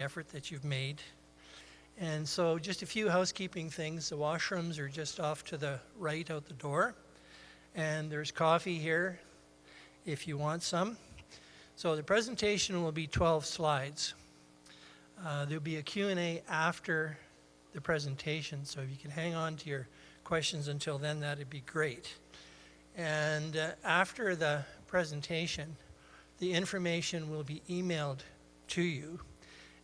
effort that you've made. And so just a few housekeeping things. The washrooms are just off to the right out the door. And there's coffee here if you want some. So the presentation will be 12 slides. There'll be a Q&A after the presentation, so if you can hang on to your questions until then, that'd be great. And after the presentation, the information will be emailed to you,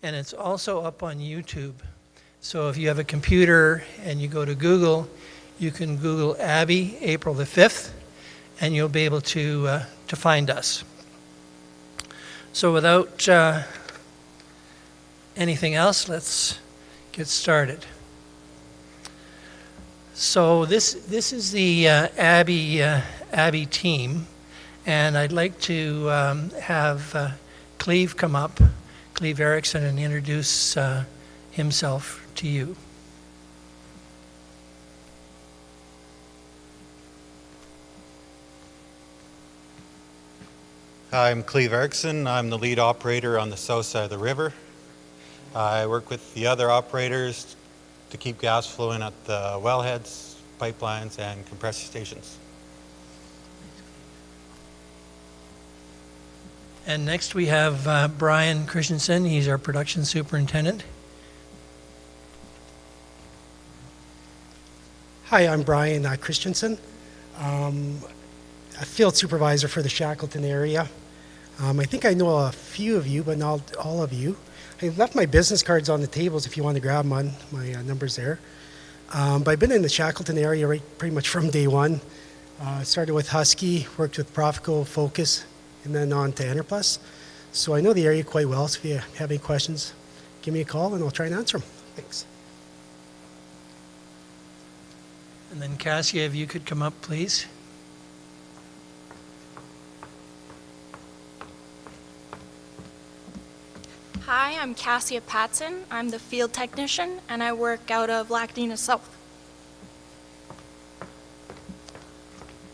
and it's also up on YouTube. So if you have a computer and you go to Google, you can Google Abbey, April the 5th, and you'll be able to find us. So without anything else, let's get started. So this is the Abbey team, and I'd like to have Cleve come up, Cleve Erickson, and introduce himself to you. Hi, I'm Cleve Erickson. I'm the lead operator on the south side of the river. I work with the other operators to keep gas flowing at the wellheads, pipelines, and compressor stations. And next we have Brian Christensen. He's our production superintendent. Hi, I'm Brian Christensen. A field supervisor for the Shackleton area. I think I know a few of you, but not all of you. I left my business cards on the tables if you want to grab them on my number's there. But I've been in the Shackleton area pretty much from day one. Started with Husky, worked with Profico, Focus, and then on to Enerplus. So I know the area quite well, so if you have any questions, give me a call and I'll try and answer them. Thanks. And then Cassia, if you could come up, please. Hi, I'm Cassia Patson. I'm the field technician, and I work out of Lac-Dina South.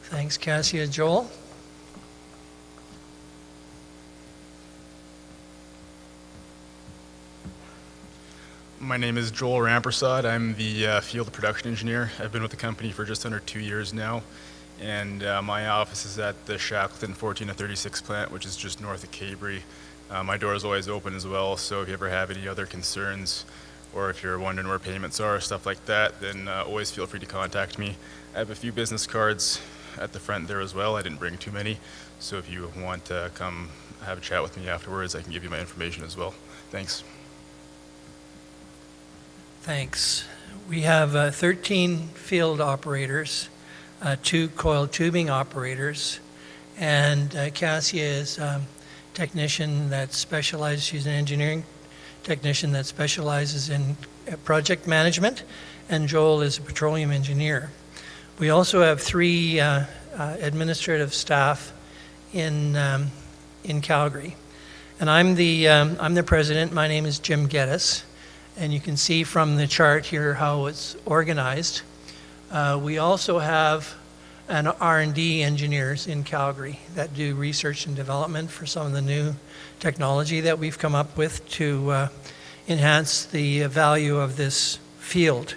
Thanks, Cassia. Joel? My name is Joel Rampersad. I'm the field production engineer. I've been with the company for just under 2 years now, and my office is at the Shackleton 14-36 plant, which is just north of Cabri. My door is always open as well, so if you ever have any other concerns, or if you're wondering where payments are, stuff like that, then always feel free to contact me. I have a few business cards at the front there as well. I didn't bring too many, so if you want to come have a chat with me afterwards, I can give you my information as well. Thanks. Thanks. We have 13 field operators, 2 coiled tubing operators, and Cassia is technician that specializes, she's an engineering technician that specializes in project management, and Joel is a petroleum engineer. We also have 3 administrative staff in Calgary. And I'm the president. My name is Jim Geddes, and you can see from the chart here how it's organized. We also have an R&D engineers in Calgary that do research and development for some of the new technology that we've come up with to enhance the value of this field.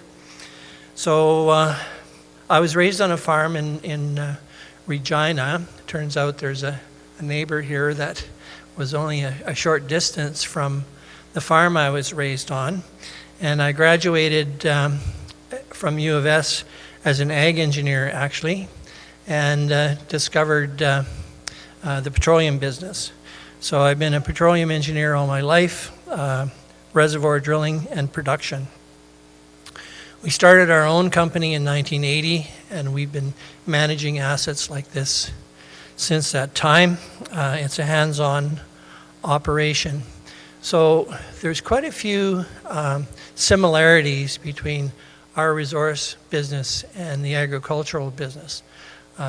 So I was raised on a farm in Regina. Turns out there's a neighbor here that was only a short distance from the farm I was raised on. And I graduated from U of S as an ag engineer, actually, and discovered the petroleum business. So I've been a petroleum engineer all my life, reservoir drilling and production. We started our own company in 1980, and we've been managing assets like this since that time. It's a hands-on operation. So there's quite a few similarities between our resource business and the agricultural business.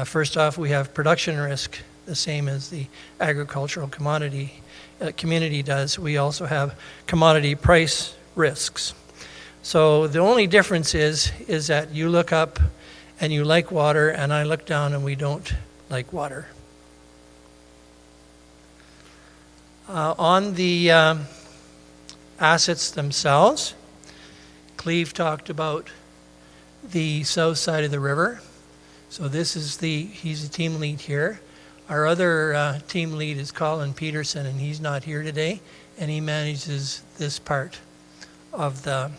First off, we have production risk, the same as the agricultural commodity community does. We also have commodity price risks. So the only difference is that you look up and you like water, and I look down and we don't like water. On the assets themselves. Cleve talked about the south side of the river. So this is he's the team lead here. Our other team lead is Colin Peterson, and he's not here today, and he manages this part of the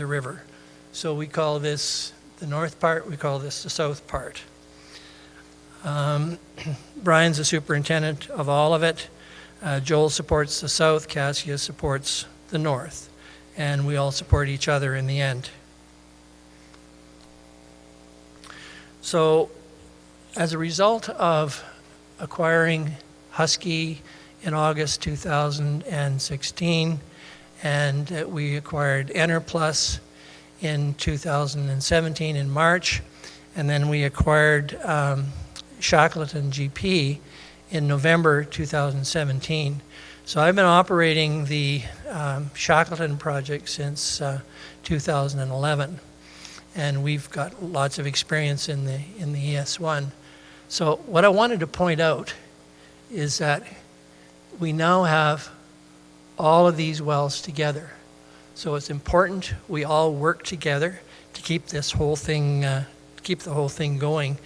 river. So we call this the north part, we call this the south part. Brian's the superintendent of all of it. Joel supports the south, Cassia supports the north, and we all support each other in the end. So as a result of acquiring Husky in August 2016, and we acquired Enerplus in 2017 in March, and then we acquired Shackleton GP in November 2017. So I've been operating the Shackleton project since 2011, and we've got lots of experience in the ES1. So what I wanted to point out is that we now have all of these wells together. So it's important we all work together to keep this whole thing, keep the whole thing going.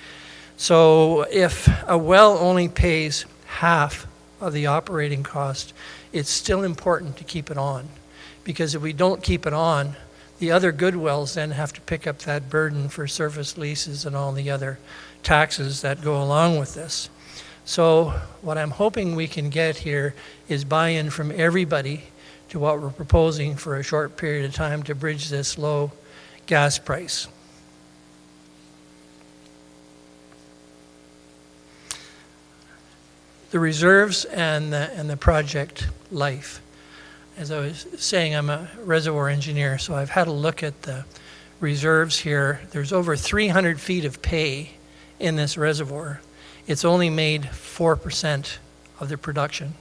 So if a well only pays half of the operating cost, it's still important to keep it on. Because if we don't keep it on, the other good wells then have to pick up that burden for surface leases and all the other taxes that go along with this. So what I'm hoping we can get here is buy-in from everybody to what we're proposing for a short period of time to bridge this low gas price. The reserves and the project life. As I was saying, I'm a reservoir engineer, so I've had a look at the reserves here. There's over 300 feet of pay in this reservoir. It's only made 4% of the production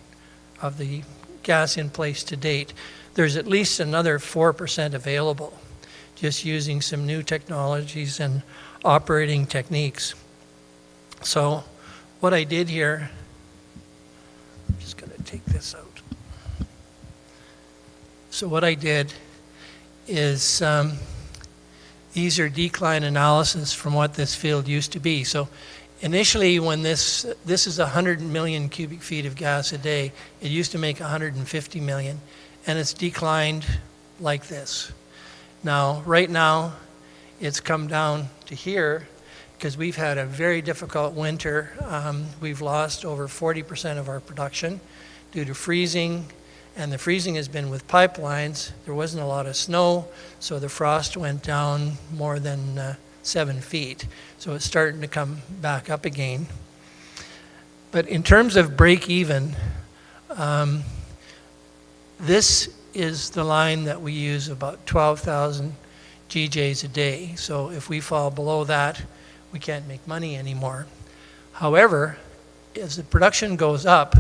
of the gas in place to date. There's at least another 4% available, just using some new technologies and operating techniques. So what I did here, I'm just going to take this out. So what I did is these are decline analysis from what this field used to be. So initially, when this is 100 million cubic feet of gas a day, it used to make 150 million, and it's declined like this. Now, right now, it's come down to here because we've had a very difficult winter. We've lost over 40% of our production due to freezing, and the freezing has been with pipelines. There wasn't a lot of snow, so the frost went down more than 7 feet. So it's starting to come back up again. But in terms of break even, this is the line that we use about 12,000 GJs a day. So if we fall below that, we can't make money anymore. However, as the production goes up,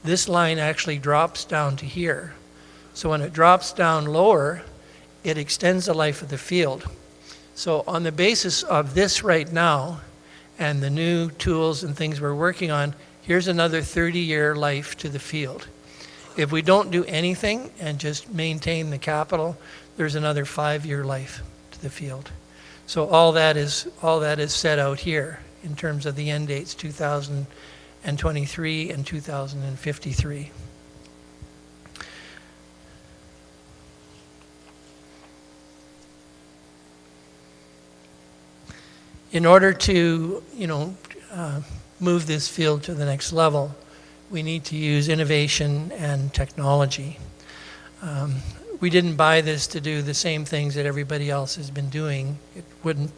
this line actually drops down to here. So when it drops down lower, it extends the life of the field. So on the basis of this right now, and the new tools and things we're working on, here's another 30-year life to the field. If we don't do anything and just maintain the capital, there's another 5-year life to the field. So all that is set out here in terms of the end dates, 2023 and 2053. In order to, move this field to the next level, we need to use innovation and technology. We didn't buy this to do the same things that everybody else has been doing. It would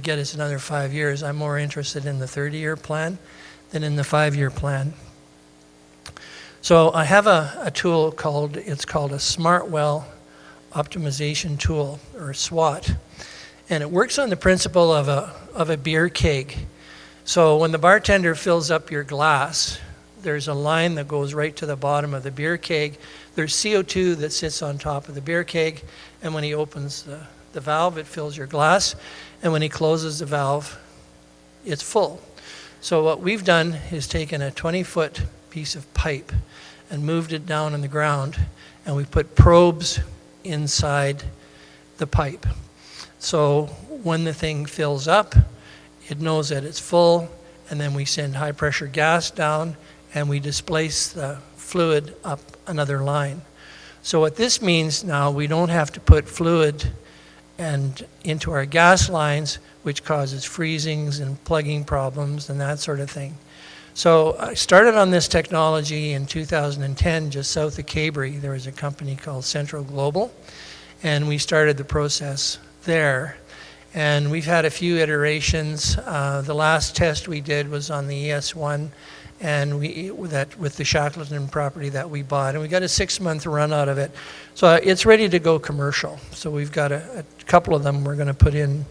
get us another 5 years. I'm more interested in the 30-year plan than in the 5-year plan. So I have a tool called a Smart Well Optimization Tool, or SWOT. And it works on the principle of a beer keg. So when the bartender fills up your glass, there's a line that goes right to the bottom of the beer keg. There's CO2 that sits on top of the beer keg, and when he opens the valve, it fills your glass, and when he closes the valve, it's full. So what we've done is taken a 20-foot piece of pipe, and moved it down in the ground, and we put probes inside the pipe. So when the thing fills up, it knows that it's full, and then we send high pressure gas down and we displace the fluid up another line. So what this means now, we don't have to put fluid into our gas lines, which causes freezings and plugging problems and that sort of thing. So I started on this technology in 2010, just south of Cabri. There was a company called Central Global, and we started the process there. And we've had a few iterations. The last test we did was on the ES1, and with the Shackleton property that we bought, and we got a 6-month run out of it. So it's ready to go commercial. So we've got a couple of them we're going to put in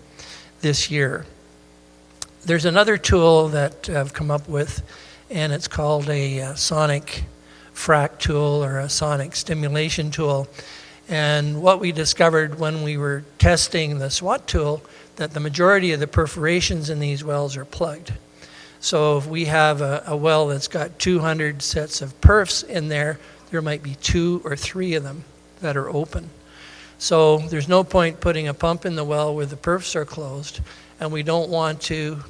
this year. There's another tool that I've come up with, and it's called a sonic frac tool or a sonic stimulation tool. And what we discovered when we were testing the SWAT tool, that the majority of the perforations in these wells are plugged. So if we have a well that's got 200 sets of perfs in there, there might be 2 or 3 of them that are open. So there's no point putting a pump in the well where the perfs are closed, and we don't want to,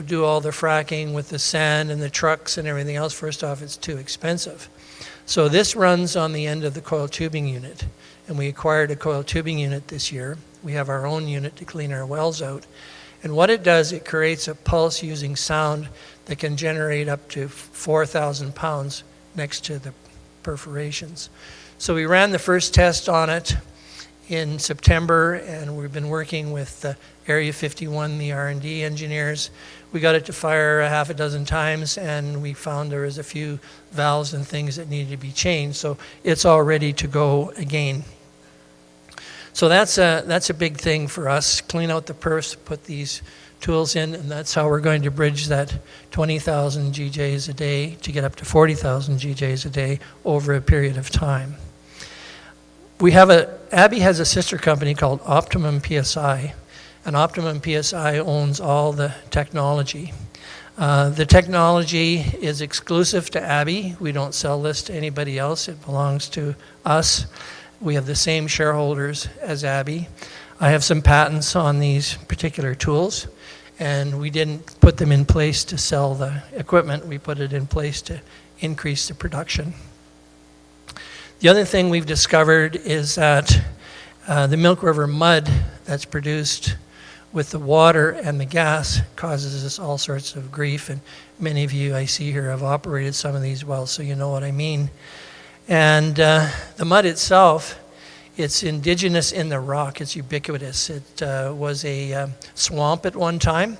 do all the fracking with the sand and the trucks and everything else. First off, it's too expensive. So this runs on the end of the coil tubing unit, and we acquired a coil tubing unit this year. We have our own unit to clean our wells out. And what it does, it creates a pulse using sound that can generate up to 4,000 pounds next to the perforations. So we ran the first test on it in September, and we've been working with Area 51, the R&D engineers. We got it to fire a half a dozen times, and we found there was a few valves and things that needed to be changed. So it's all ready to go again. So that's a big thing for us. Clean out the perfs, put these tools in, and that's how we're going to bridge that 20,000 GJs a day to get up to 40,000 GJs a day over a period of time. Abbey has a sister company called Optimum PSI, and Optimum PSI owns all the technology. The technology is exclusive to Abbey. We don't sell this to anybody else. It belongs to us. We have the same shareholders as Abbey. I have some patents on these particular tools, and we didn't put them in place to sell the equipment. We put it in place to increase the production. The other thing we've discovered is that the Milk River mud that's produced with the water and the gas causes us all sorts of grief, and many of you I see here have operated some of these wells, so you know what I mean. And the mud itself, it's indigenous in the rock. It's ubiquitous. It was a swamp at one time,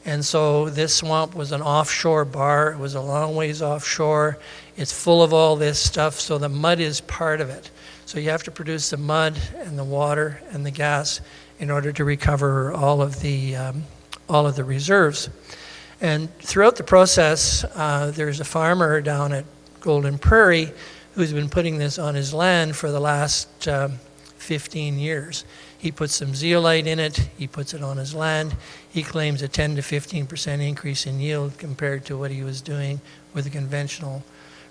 and so this swamp was an offshore bar. It was a long ways offshore. It's full of all this stuff, so the mud is part of it. So you have to produce the mud and the water and the gas in order to recover all of the reserves. And throughout the process, there's a farmer down at Golden Prairie who's been putting this on his land for the last 15 years. He puts some zeolite in it, he puts it on his land. He claims a 10 to 15% increase in yield compared to what he was doing with a conventional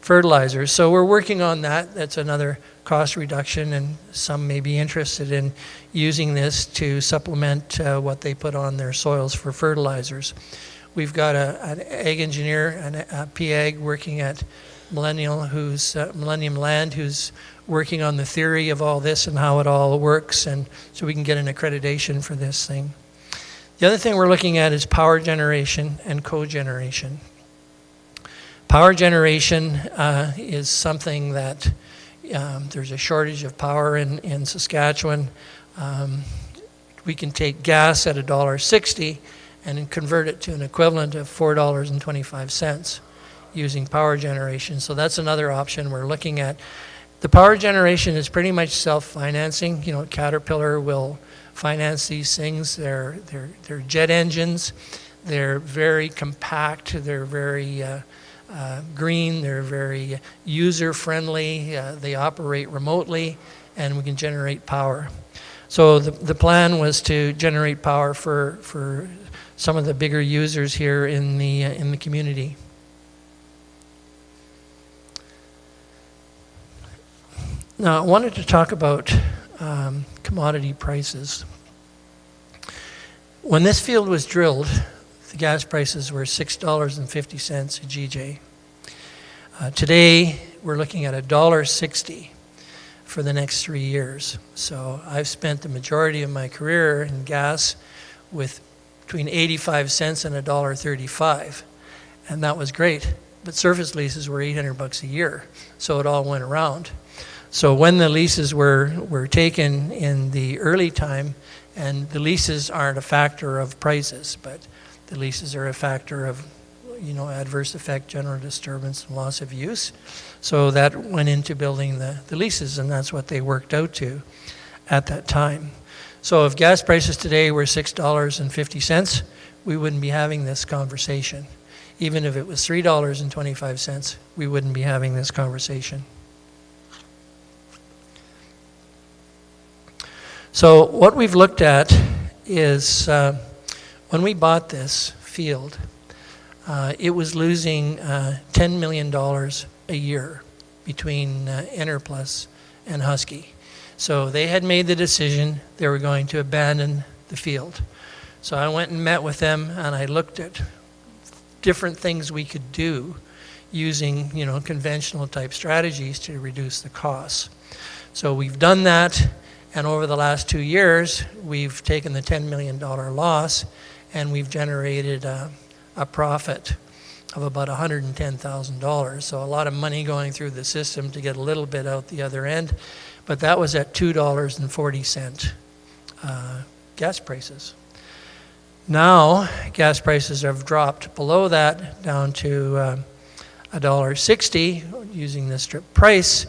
fertilizer. So we're working on that. That's another cost reduction, and some may be interested in using this to supplement what they put on their soils for fertilizers. We've got an ag engineer, a PAG working at Millennium Land, who's working on the theory of all this and how it all works, and so we can get an accreditation for this thing. The other thing we're looking at is power generation and cogeneration. Power generation is something that there's a shortage of power in Saskatchewan. We can take gas at $1.60 and convert it to an equivalent of $4.25 using power generation. So that's another option we're looking at. The power generation is pretty much self-financing. Caterpillar will finance these things. They're jet engines. They're very compact. They're very green. They're very user-friendly. They operate remotely, and we can generate power. So the plan was to generate power for some of the bigger users here in the community. Now, I wanted to talk about commodity prices. When this field was drilled, the gas prices were $6.50 a GJ. Today, we're looking at $1.60 for the next 3 years. So I've spent the majority of my career in gas with between 85 cents and $1.35, and that was great. But surface leases were $800 a year, so it all went around. So when the leases were taken in the early time, and the leases aren't a factor of prices, but the leases are a factor of, adverse effect, general disturbance, and loss of use. So that went into building the leases, and that's what they worked out to at that time. So if gas prices today were $6.50, we wouldn't be having this conversation. Even if it was $3.25, we wouldn't be having this conversation. So what we've looked at is when we bought this field, it was losing $10 million a year between Enerplus and Husky. So they had made the decision they were going to abandon the field. So I went and met with them, and I looked at different things we could do using, conventional type strategies to reduce the costs. So we've done that, and over the last 2 years, we've taken the $10 million loss, and we've generated a profit of about $110,000. So a lot of money going through the system to get a little bit out the other end, but that was at $2.40 gas prices. Now, gas prices have dropped below that down to $1.60 using the strip price.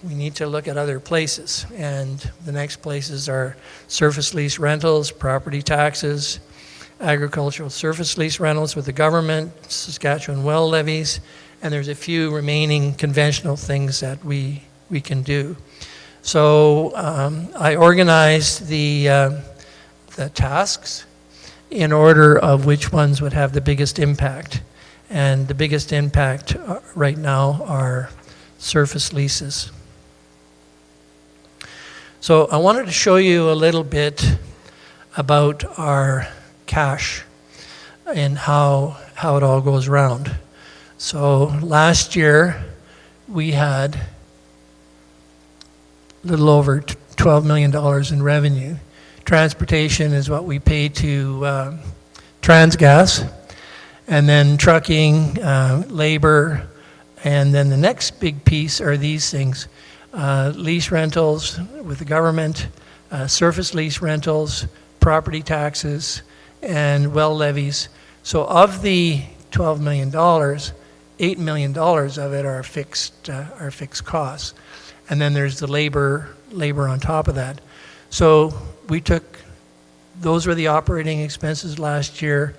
We need to look at other places, and the next places are surface lease rentals, property taxes, agricultural surface lease rentals with the government, Saskatchewan well levies, and there's a few remaining conventional things that we can do. So I organized the tasks in order of which ones would have the biggest impact. And the biggest impact right now are surface leases. So I wanted to show you a little bit about our cash and how it all goes around. So last year we had a little over $12 million in revenue. Transportation is what we pay to Transgas, and then trucking, labor, and then the next big piece are these things. Lease rentals with the government, surface lease rentals, property taxes, and well levies. So of the $12 million, $8 million of it are fixed costs. And then there's the labor on top of that. So those were the operating expenses last year.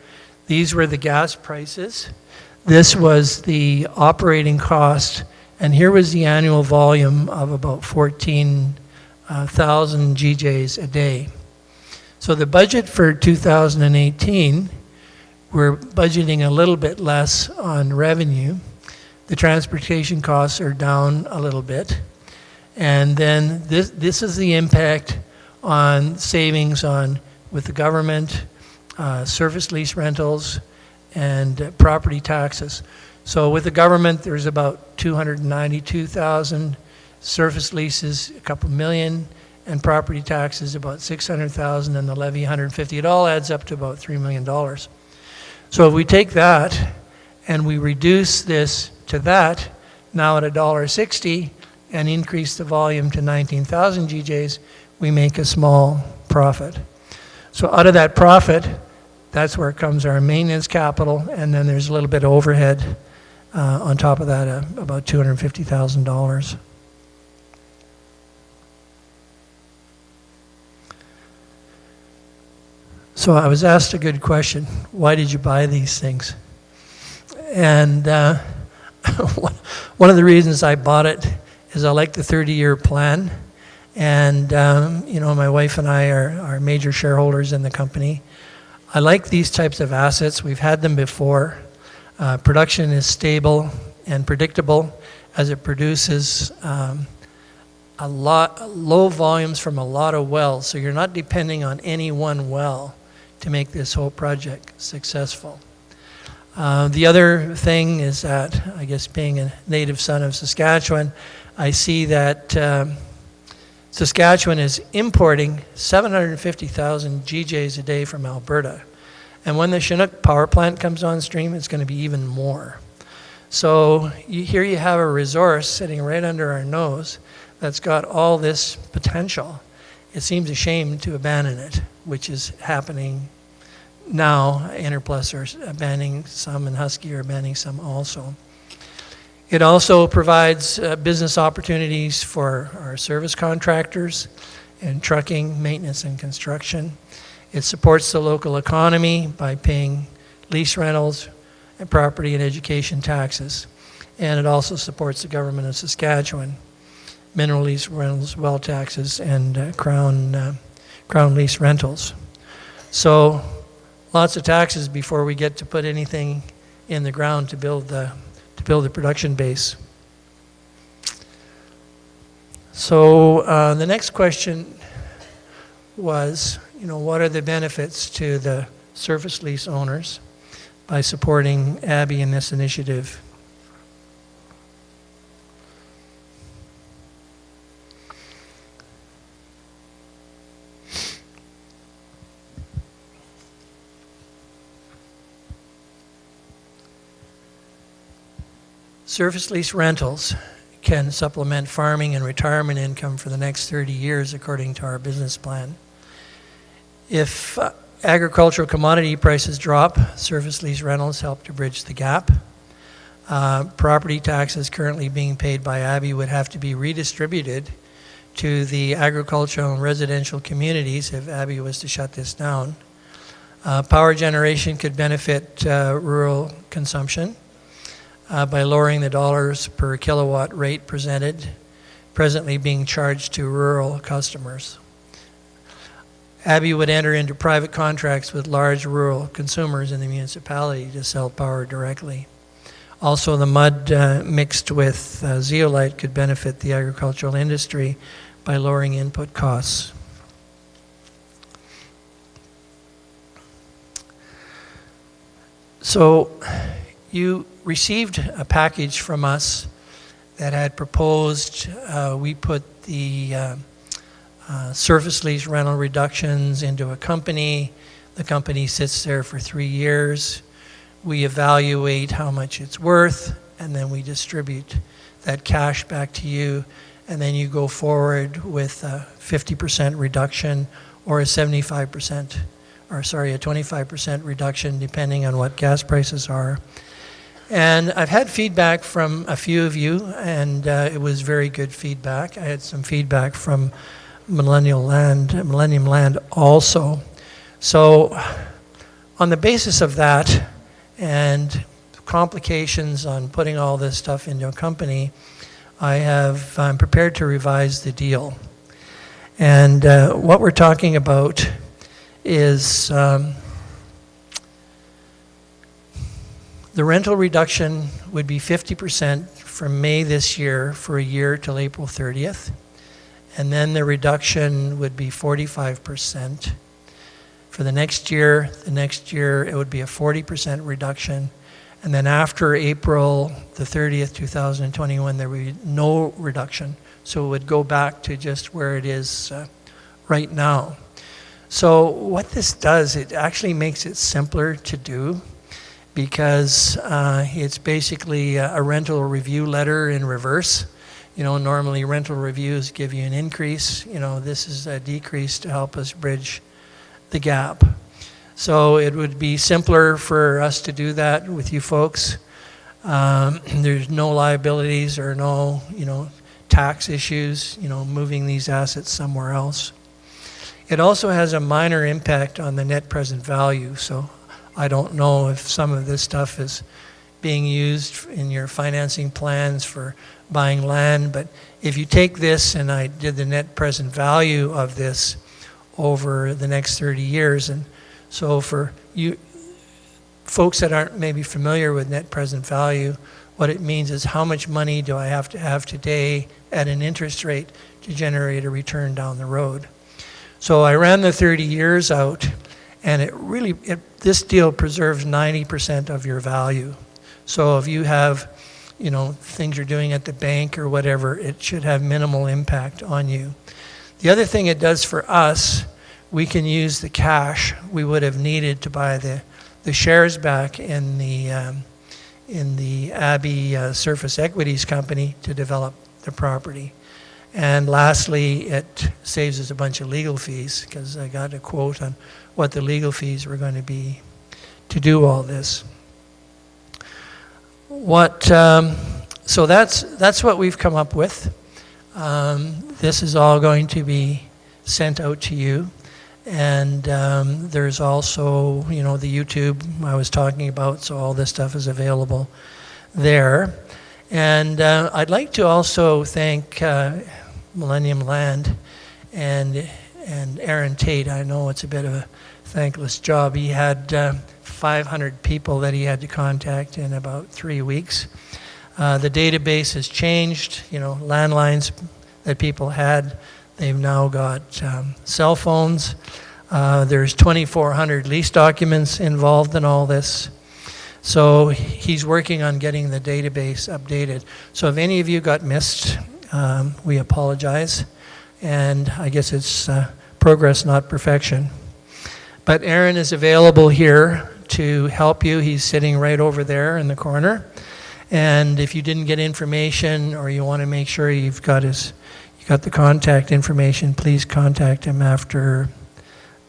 These were the gas prices. This was the operating cost, and here was the annual volume of about 14,000 GJs a day. So the budget for 2018, we're budgeting a little bit less on revenue. The transportation costs are down a little bit. And then this is the impact on savings with the government, surface lease rentals, and property taxes. So with the government, there's about 292,000, surface leases a couple million, and property taxes about 600,000, and the levy 150. It all adds up to about $3 million. So if we take that and we reduce this to that, now at $1.60, and increase the volume to 19,000 GJs, we make a small profit. So out of that profit, that's where comes our maintenance capital, and then there's a little bit of overhead on top of that, about $250,000. So I was asked a good question. Why did you buy these things? And one of the reasons I bought it is I like the 30-year plan. And, my wife and I are major shareholders in the company. I like these types of assets. We've had them before. Production is stable and predictable as it produces low volumes from a lot of wells, so you're not depending on any one well to make this whole project successful. The other thing is that, I guess being a native son of Saskatchewan, I see that Saskatchewan is importing 750,000 GJs a day from Alberta. And when the Chinook power plant comes on stream, it's going to be even more. So here you have a resource sitting right under our nose that's got all this potential. It seems a shame to abandon it, which is happening now. Interplus are abandoning some, and Husky are abandoning some also. It also provides business opportunities for our service contractors in trucking, maintenance, and construction. It supports the local economy by paying lease rentals and property and education taxes. And it also supports the government of Saskatchewan, mineral lease rentals, well taxes, and crown lease rentals. So lots of taxes before we get to put anything in the ground to build the production base. So the next question was, what are the benefits to the surface lease owners by supporting Abbey in this initiative? Surface lease rentals can supplement farming and retirement income for the next 30 years, according to our business plan. If agricultural commodity prices drop, surface lease rentals help to bridge the gap. Property taxes currently being paid by Abbey would have to be redistributed to the agricultural and residential communities if Abbey was to shut this down. Power generation could benefit rural consumption by lowering the dollars per kilowatt rate presently being charged to rural customers. Abbey would enter into private contracts with large rural consumers in the municipality to sell power directly. Also, the mud mixed with zeolite could benefit the agricultural industry by lowering input costs. So you received a package from us that had proposed we put the surface lease rental reductions into a company. The company sits there for 3 years. We evaluate how much it's worth, and then we distribute that cash back to you, and then you go forward with a 50% reduction or a 25% reduction, depending on what gas prices are. And I've had feedback from a few of you, and it was very good feedback. I had some feedback from Millennium Land also. So on the basis of that and complications on putting all this stuff into a company, I'm prepared to revise the deal. And what we're talking about is the rental reduction would be 50% from May this year for a year till April 30th. And then the reduction would be 45%. For the next year it would be a 40% reduction. And then after April the 30th, 2021, there would be no reduction. So it would go back to just where it is right now. So what this does, it actually makes it simpler to do, because it's basically a rental review letter in reverse. Normally rental reviews give you an increase. This is a decrease to help us bridge the gap. So it would be simpler for us to do that with you folks. There's no liabilities or no, tax issues, moving these assets somewhere else. It also has a minor impact on the net present value. So I don't know if some of this stuff is being used in your financing plans for buying land, but if you take this and I did the net present value of this over the next 30 years, and so for you folks that aren't maybe familiar with net present value, What it means is how much money do I have to have today at an interest rate to generate a return down the road. So I ran the 30 years out, and this deal preserves 90% of your value. So if you have, things you're doing at the bank or whatever, it should have minimal impact on you. The other thing it does for us, we can use the cash we would have needed to buy the shares back in the Abbey Surface Equities Company to develop the property. And lastly, it saves us a bunch of legal fees, because I got a quote on what the legal fees were going to be to do all this. So that's what we've come up with. This is all going to be sent out to you. And there's also, the YouTube I was talking about, so all this stuff is available there. And I'd like to also thank Millennium Land and Aaron Tate. I know it's a bit of a thankless job. He had 500 people that he had to contact in about 3 weeks. The database has changed. Landlines that people had, they've now got cell phones. There's 2,400 lease documents involved in all this. So he's working on getting the database updated. So if any of you got missed, we apologize. And I guess it's progress, not perfection. But Aaron is available here to help you. He's sitting right over there in the corner. And if you didn't get information, or you want to make sure you've got the contact information, please contact him after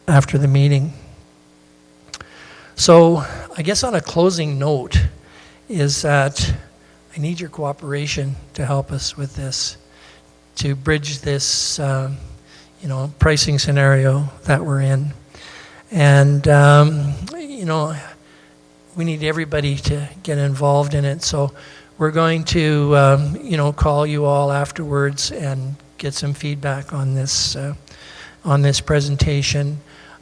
the meeting. So I guess on a closing note is that I need your cooperation to help us with this, to bridge this pricing scenario that we're in. And we need everybody to get involved in it. So we're going to call you all afterwards and get some feedback on this presentation.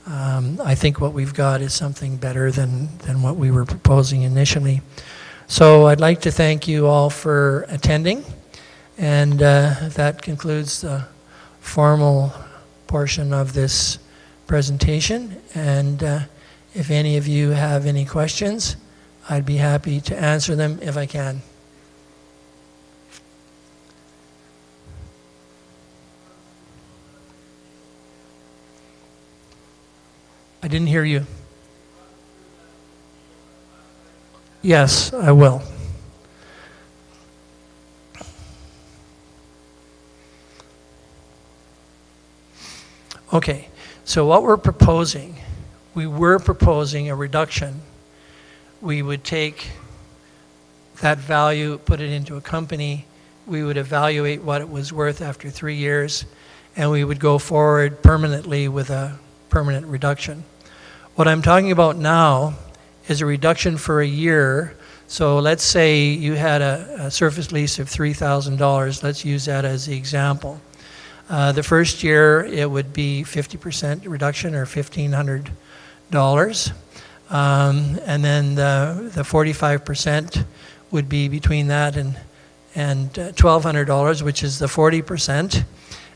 I think what we've got is something better than what we were proposing initially. So I'd like to thank you all for attending, and that concludes the formal portion of this presentation. And if any of you have any questions, I'd be happy to answer them if I can. I didn't hear you. Yes, I will. Okay, so what we're proposing, we were proposing a reduction. We would take that value, put it into a company, we would evaluate what it was worth after 3 years, and we would go forward permanently with a permanent reduction. What I'm talking about now is a reduction for a year. So let's say you had a surface lease of $3,000. Let's use that as the example. The first year it would be 50% reduction, or $1,500. And then the 45% would be between that and $1,200, which is the 40%.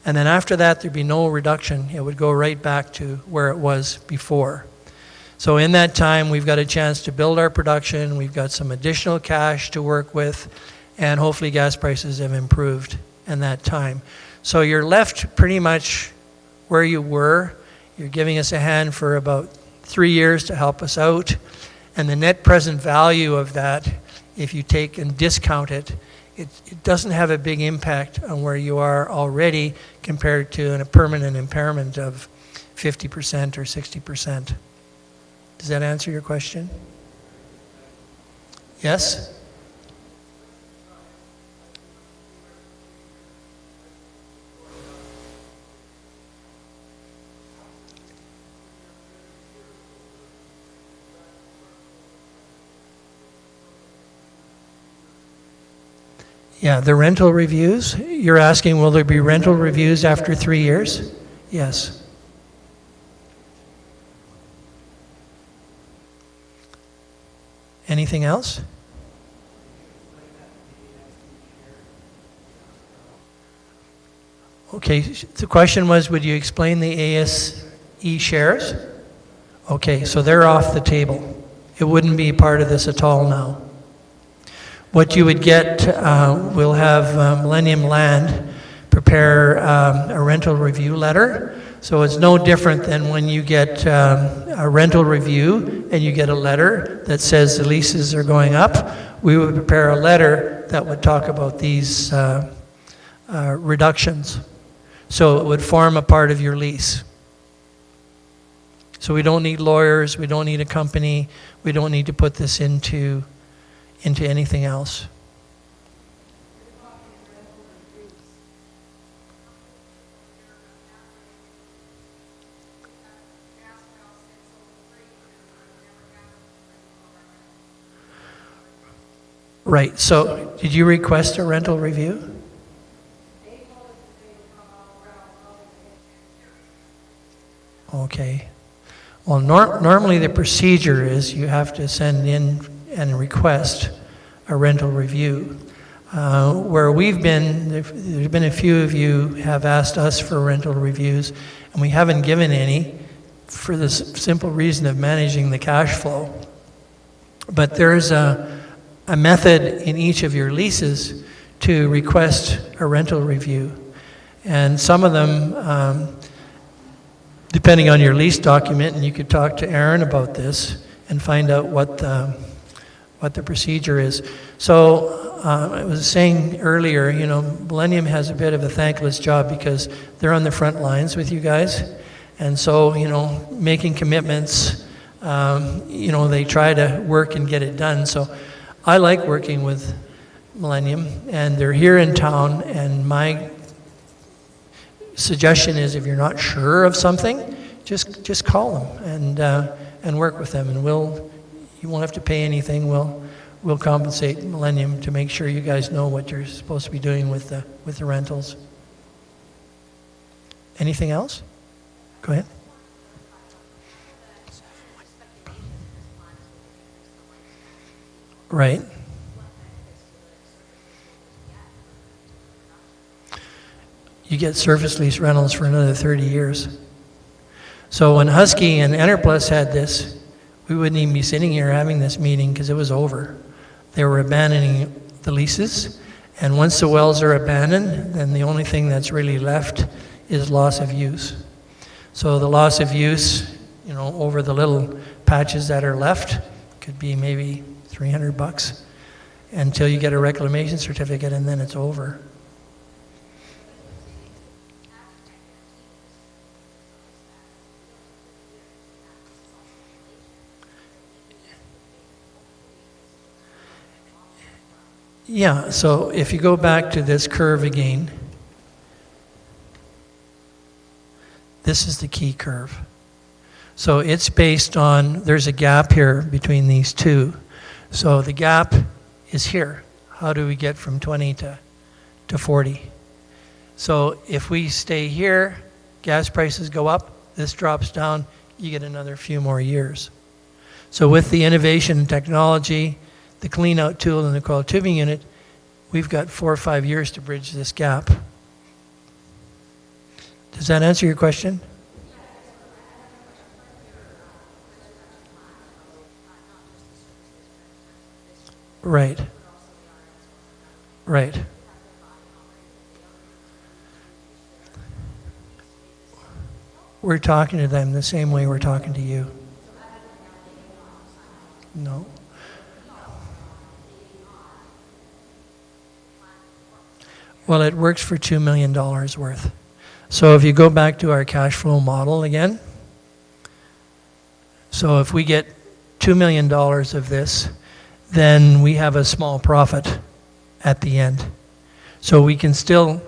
And then after that, there'd be no reduction. It would go right back to where it was before. So in that time, we've got a chance to build our production. We've got some additional cash to work with, and hopefully gas prices have improved in that time. So you're left pretty much where you were. You're giving us a hand for about 3 years to help us out. And the net present value of that, if you take and discount it, it doesn't have a big impact on where you are already compared to a permanent impairment of 50% or 60%. Does that answer your question? Yes? Yeah, the rental reviews. You're asking, will there be rental reviews after 3 years? Yes. Anything else? Okay, the question was, would you explain the ASE shares? Okay, so they're off the table. It wouldn't be part of this at all now. What you would get, we'll have Millennium Land prepare a rental review letter. So it's no different than when you get a rental review and you get a letter that says the leases are going up. We would prepare a letter that would talk about these reductions. So it would form a part of your lease. So we don't need lawyers, we don't need a company, we don't need to put this into anything else. Right, so did you request a rental review? Okay. Well, normally the procedure is you have to send in and request a rental review. Where we've been, there's been a few of you have asked us for rental reviews, and we haven't given any for the simple reason of managing the cash flow. But there's a method in each of your leases to request a rental review. And some of them, depending on your lease document, and you could talk to Aaron about this and find out what the procedure is. So I was saying earlier, you know, Millennium has a bit of a thankless job because they're on the front lines with you guys. And so, you know, making commitments, you know, they try to work and get it done. So I like working with Millennium, and they're here in town, and my suggestion is if you're not sure of something, just call them and work with them, and you won't have to pay anything. We'll compensate Millennium to make sure you guys know what you're supposed to be doing with the rentals. Anything else? Go ahead. Right. You get surface lease rentals for another 30 years. So when Husky and Enerplus had this, we wouldn't even be sitting here having this meeting because it was over. They were abandoning the leases, and once the wells are abandoned, then the only thing that's really left is loss of use. So the loss of use, you know, over the little patches that are left could be maybe $300 until you get a reclamation certificate, and then it's over. Yeah, so if you go back to this curve again, this is the key curve. So it's based on, there's a gap here between these two. So the gap is here. How do we get from 20 to 40? So if we stay here, gas prices go up, this drops down, you get another few more years. So with the innovation and technology, the clean out tool and the coiled tubing unit, we've got 4 or 5 years to bridge this gap. Does that answer your question? Right. Right. We're talking to them the same way we're talking to you. No. Well, it works for $2 million worth. So if you go back to our cash flow model again, so if we get $2 million of this, then we have a small profit at the end. So we can still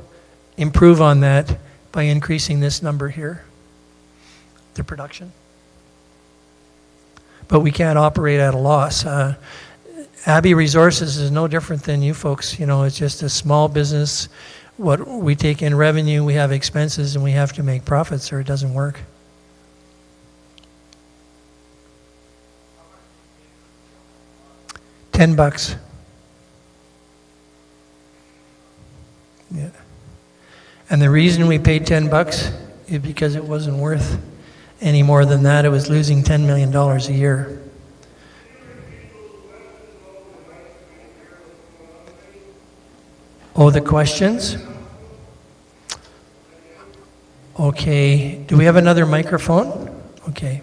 improve on that by increasing this number here, the production. But we can't operate at a loss. Abbey Resouces is no different than you folks. You know, it's just a small business. What we take in revenue, we have expenses, and we have to make profits or it doesn't work. $10. Yeah. And the reason we paid $10 is because it wasn't worth any more than that. It was losing $10 million a year. Oh, the questions? Okay. Do we have another microphone? Okay.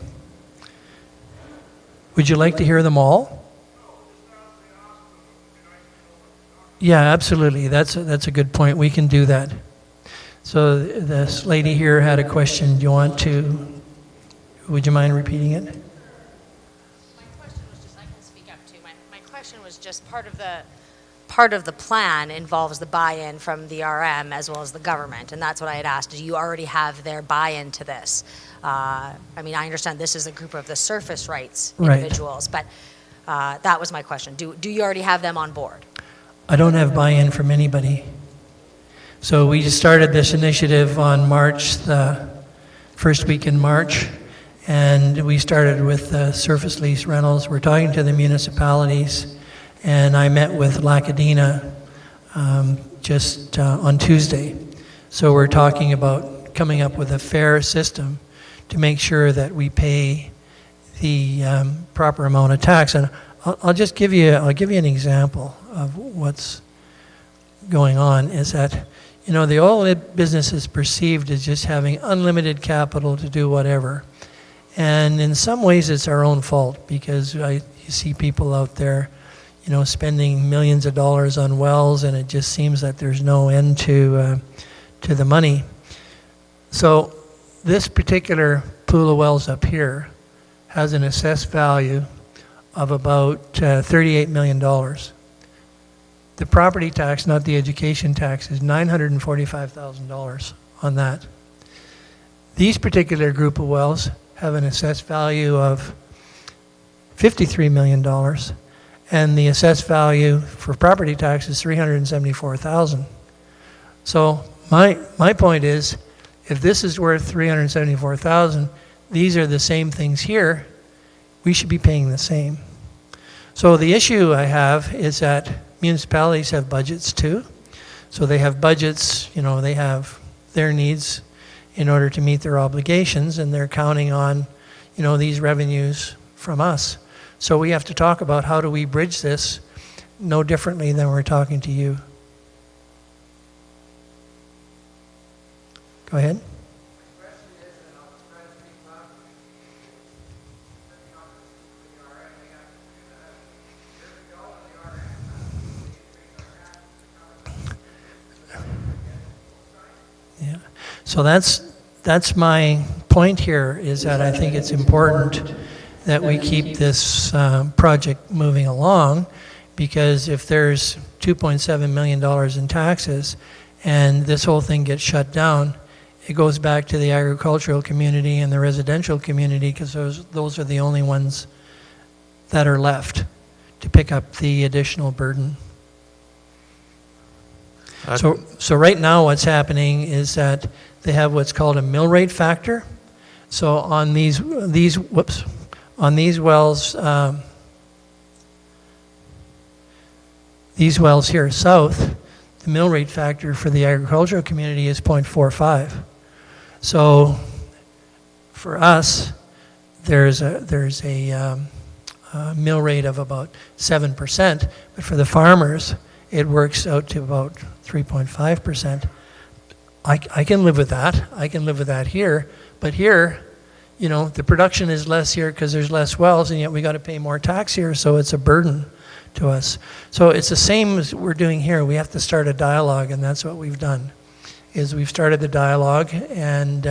Would you like to hear them all? Yeah, absolutely. That's a good point. We can do that. So this lady here had a question. Do you want to, would you mind repeating it? My question was just, I can speak up too. My question was just part of the plan involves the buy-in from the RM as well as the government, and that's what I had asked. Do you already have their buy-in to this? I mean, I understand this is a group of the surface rights individuals, but that was my question. Do you already have them on board? I don't have buy-in from anybody. So we just started this initiative on March, the first week in March, and we started with surface lease rentals. We're talking to the municipalities, and I met with Lacadena just on Tuesday. So we're talking about coming up with a fair system to make sure that we pay the proper amount of tax. And I'll give you an example of what's going on. Is that, you know, the oil business is perceived as just having unlimited capital to do whatever, and in some ways it's our own fault, because you see people out there, you know, spending millions of dollars on wells, and it just seems that there's no end to the money. So this particular pool of wells up here has an assessed value of about $38 million. The property tax, not the education tax, is $945,000 on that. These particular group of wells have an assessed value of $53 million, and the assessed value for property tax is $374,000. So my point is, if this is worth $374,000, these are the same things here, we should be paying the same. So the issue I have is that municipalities have budgets too. So they have budgets, you know, they have their needs in order to meet their obligations, and they're counting on, you know, these revenues from us. So we have to talk about how do we bridge this no differently than we're talking to you. Go ahead. Yeah. So that's my point here, is that I think it's important that we keep this project moving along, because if there's $2.7 million in taxes and this whole thing gets shut down, it goes back to the agricultural community and the residential community, because those are the only ones that are left to pick up the additional burden. So right now what's happening is that they have what's called a mill rate factor. So on these wells, these wells here south, the mill rate factor for the agricultural community is 0.45. So for us, there's a mill rate of about 7%, but for the farmers, it works out to about 3.5%. I can live with that. I can live with that here, but here, you know, the production is less here because there's less wells, and yet we got to pay more tax here, so it's a burden to us. So it's the same as we're doing here. We have to start a dialogue, and that's what we've done, is we've started the dialogue, and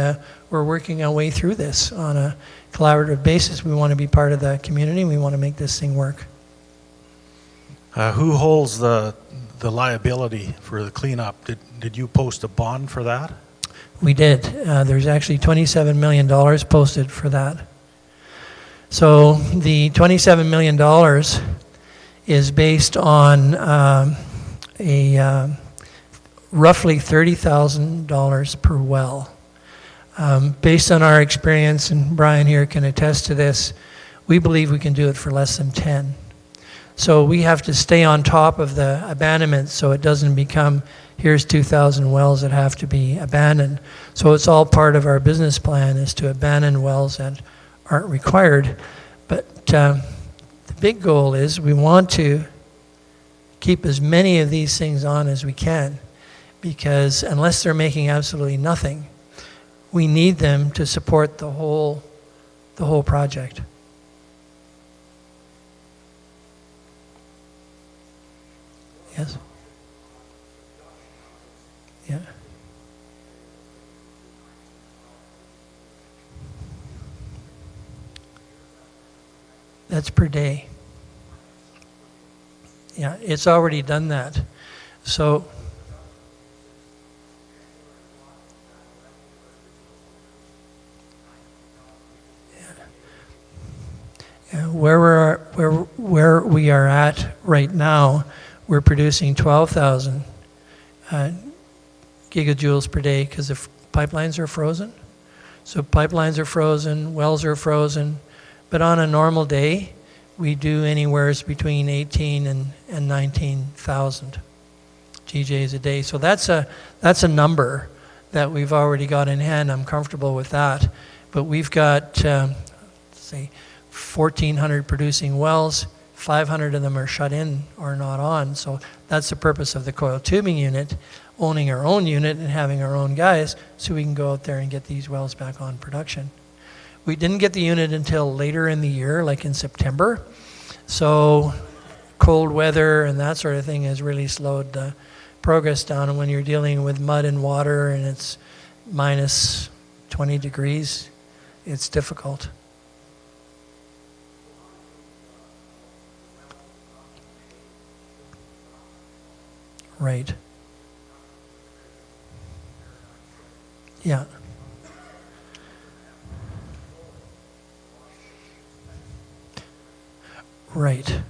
we're working our way through this on a collaborative basis. We want to be part of the community. We want to make this thing work. Who holds the liability for the cleanup? Did you post a bond for that? We did. There's actually $27 million posted for that. So the $27 million is based on a roughly $30,000 per well. Based on our experience, and Brian here can attest to this, we believe we can do it for less than 10. So we have to stay on top of the abandonment so it doesn't become, here's 2,000 wells that have to be abandoned. So it's all part of our business plan is to abandon wells that aren't required. But the big goal is we want to keep as many of these things on as we can, because unless they're making absolutely nothing, we need them to support the whole project. Yes? Yeah. That's per day. Yeah, it's already done that. So where we are at right now, we're producing 12,000 gigajoules per day because the pipelines are frozen. So pipelines are frozen, wells are frozen, but on a normal day, we do anywhere between 18 and 19,000 GJs a day. So that's a number that we've already got in hand. I'm comfortable with that. But we've got, say, 1,400 producing wells. 500 of them are shut in or not on. So that's the purpose of the coiled tubing unit, owning our own unit and having our own guys so we can go out there and get these wells back on production. We didn't get the unit until later in the year, like in September. So cold weather and that sort of thing has really slowed the progress down. And when you're dealing with mud and water and it's minus 20 degrees, it's difficult. Right. Yeah. Right.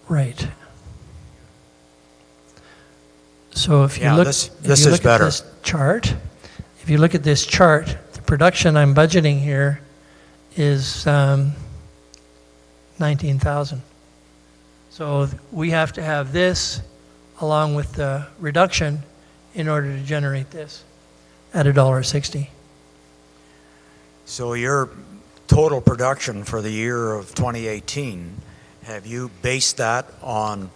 Right. So if you look, this if you is look better. at this chart, if you look at this chart, the production I'm budgeting here is 19,000. So we have to have this along with the reduction in order to generate this at $1.60. So your total production for the year of 2018, have you based that on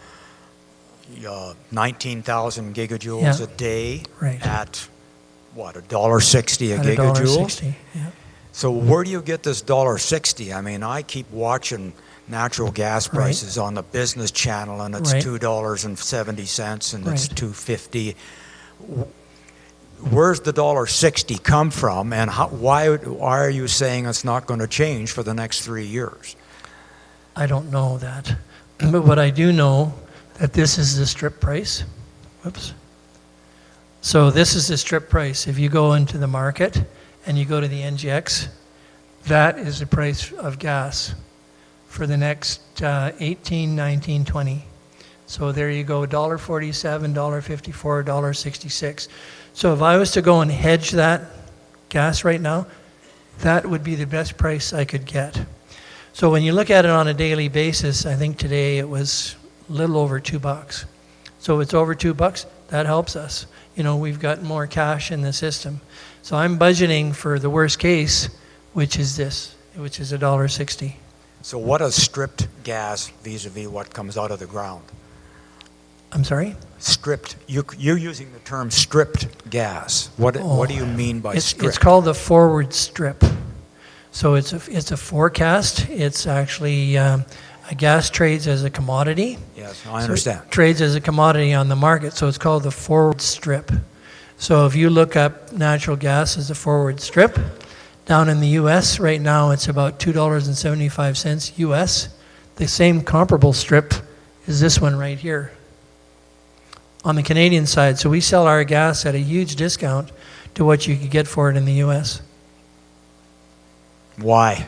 19,000 gigajoules Yeah. a day Right. at what, $1.60 a At gigajoule? $1.60, yeah. So where do you get this $1.60? I mean, I keep watching natural gas Right. prices on the business channel, and it's Right. $2.70 and it's Right. $2.50. Where's the $1.60 come from, and why are you saying it's not going to change for the next 3 years? I don't know that. But what I do know, that this is the strip price. Whoops. So this is the strip price. If you go into the market and you go to the NGX, that is the price of gas for the next 18, 19, 20. So there you go, $1.47, $1.54, $1.66. So if I was to go and hedge that gas right now, that would be the best price I could get. So when you look at it on a daily basis, I think today it was a little over $2. So it's over $2, that helps us. You know, we've got more cash in the system. So I'm budgeting for the worst case, which is this, which is $1.60. So what is stripped gas vis-a-vis what comes out of the ground? I'm sorry? Stripped. You're using the term stripped gas. What do you mean by stripped? It's called the forward strip. So it's a forecast. It's actually a gas trades as a commodity. Yes, I understand. So it trades as a commodity on the market, so it's called the forward strip. So if you look up natural gas as a forward strip, down in the U.S. right now it's about $2.75 U.S. The same comparable strip is this one right here on the Canadian side. So we sell our gas at a huge discount to what you could get for it in the U.S. Why?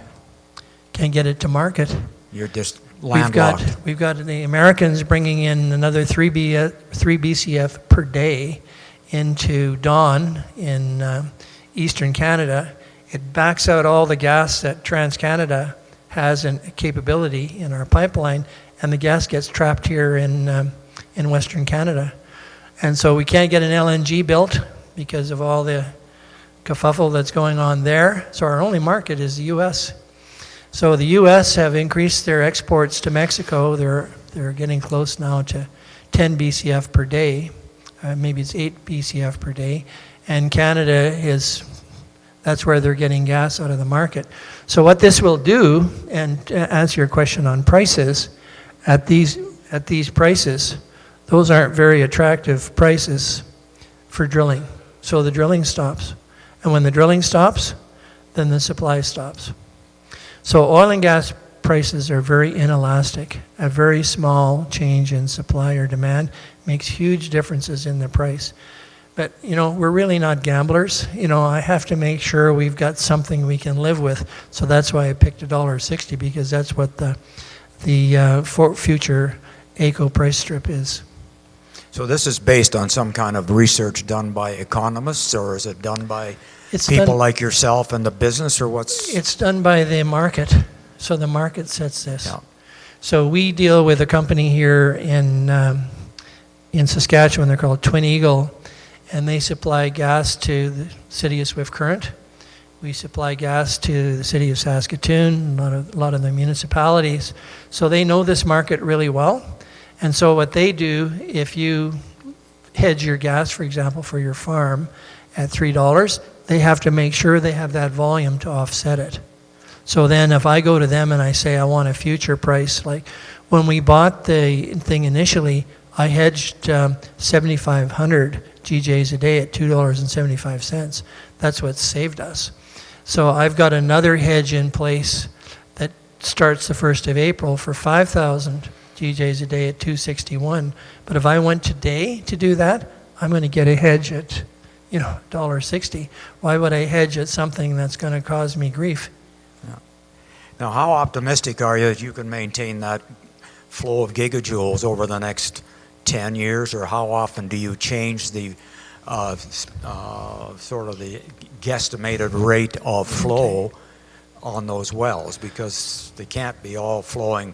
Can't get it to market. You're just landlocked. We've got the Americans bringing in another 3 BCF per day into Dawn in eastern Canada, it backs out all the gas that TransCanada has in capability in our pipeline, and the gas gets trapped here in Western Canada. And so we can't get an LNG built because of all the kerfuffle that's going on there. So our only market is the U.S. So the U.S. have increased their exports to Mexico. They're getting close now to 10 BCF per day. Maybe it's 8 BCF per day. And Canada that's where they're getting gas out of the market. So what this will do, and to answer your question on prices, at these prices, those aren't very attractive prices for drilling. So the drilling stops. And when the drilling stops, then the supply stops. So oil and gas prices are very inelastic. A very small change in supply or demand makes huge differences in the price. But, we're really not gamblers. I have to make sure we've got something we can live with. So that's why I picked $1.60, because that's what the future AECO price strip is. So this is based on some kind of research done by economists, or is it done by people like yourself in the business, or what's? It's done by the market. So the market sets this. Yeah. So we deal with a company here in Saskatchewan. They're called Twin Eagle, and they supply gas to the city of Swift Current. We supply gas to the city of Saskatoon, a lot of the municipalities. So they know this market really well. And so what they do, if you hedge your gas, for example, for your farm at $3, they have to make sure they have that volume to offset it. So then if I go to them and I say I want a future price, like when we bought the thing initially, I hedged 7,500 GJs a day at $2.75. That's what saved us. So I've got another hedge in place that starts the 1st of April for 5,000 GJs a day at $2.61. But if I went today to do that, I'm going to get a hedge at, $1.60. Why would I hedge at something that's going to cause me grief? Yeah. Now, how optimistic are you that you can maintain that flow of gigajoules over the next 10 years, or how often do you change the sort of the guesstimated rate of flow on those wells, because they can't be all flowing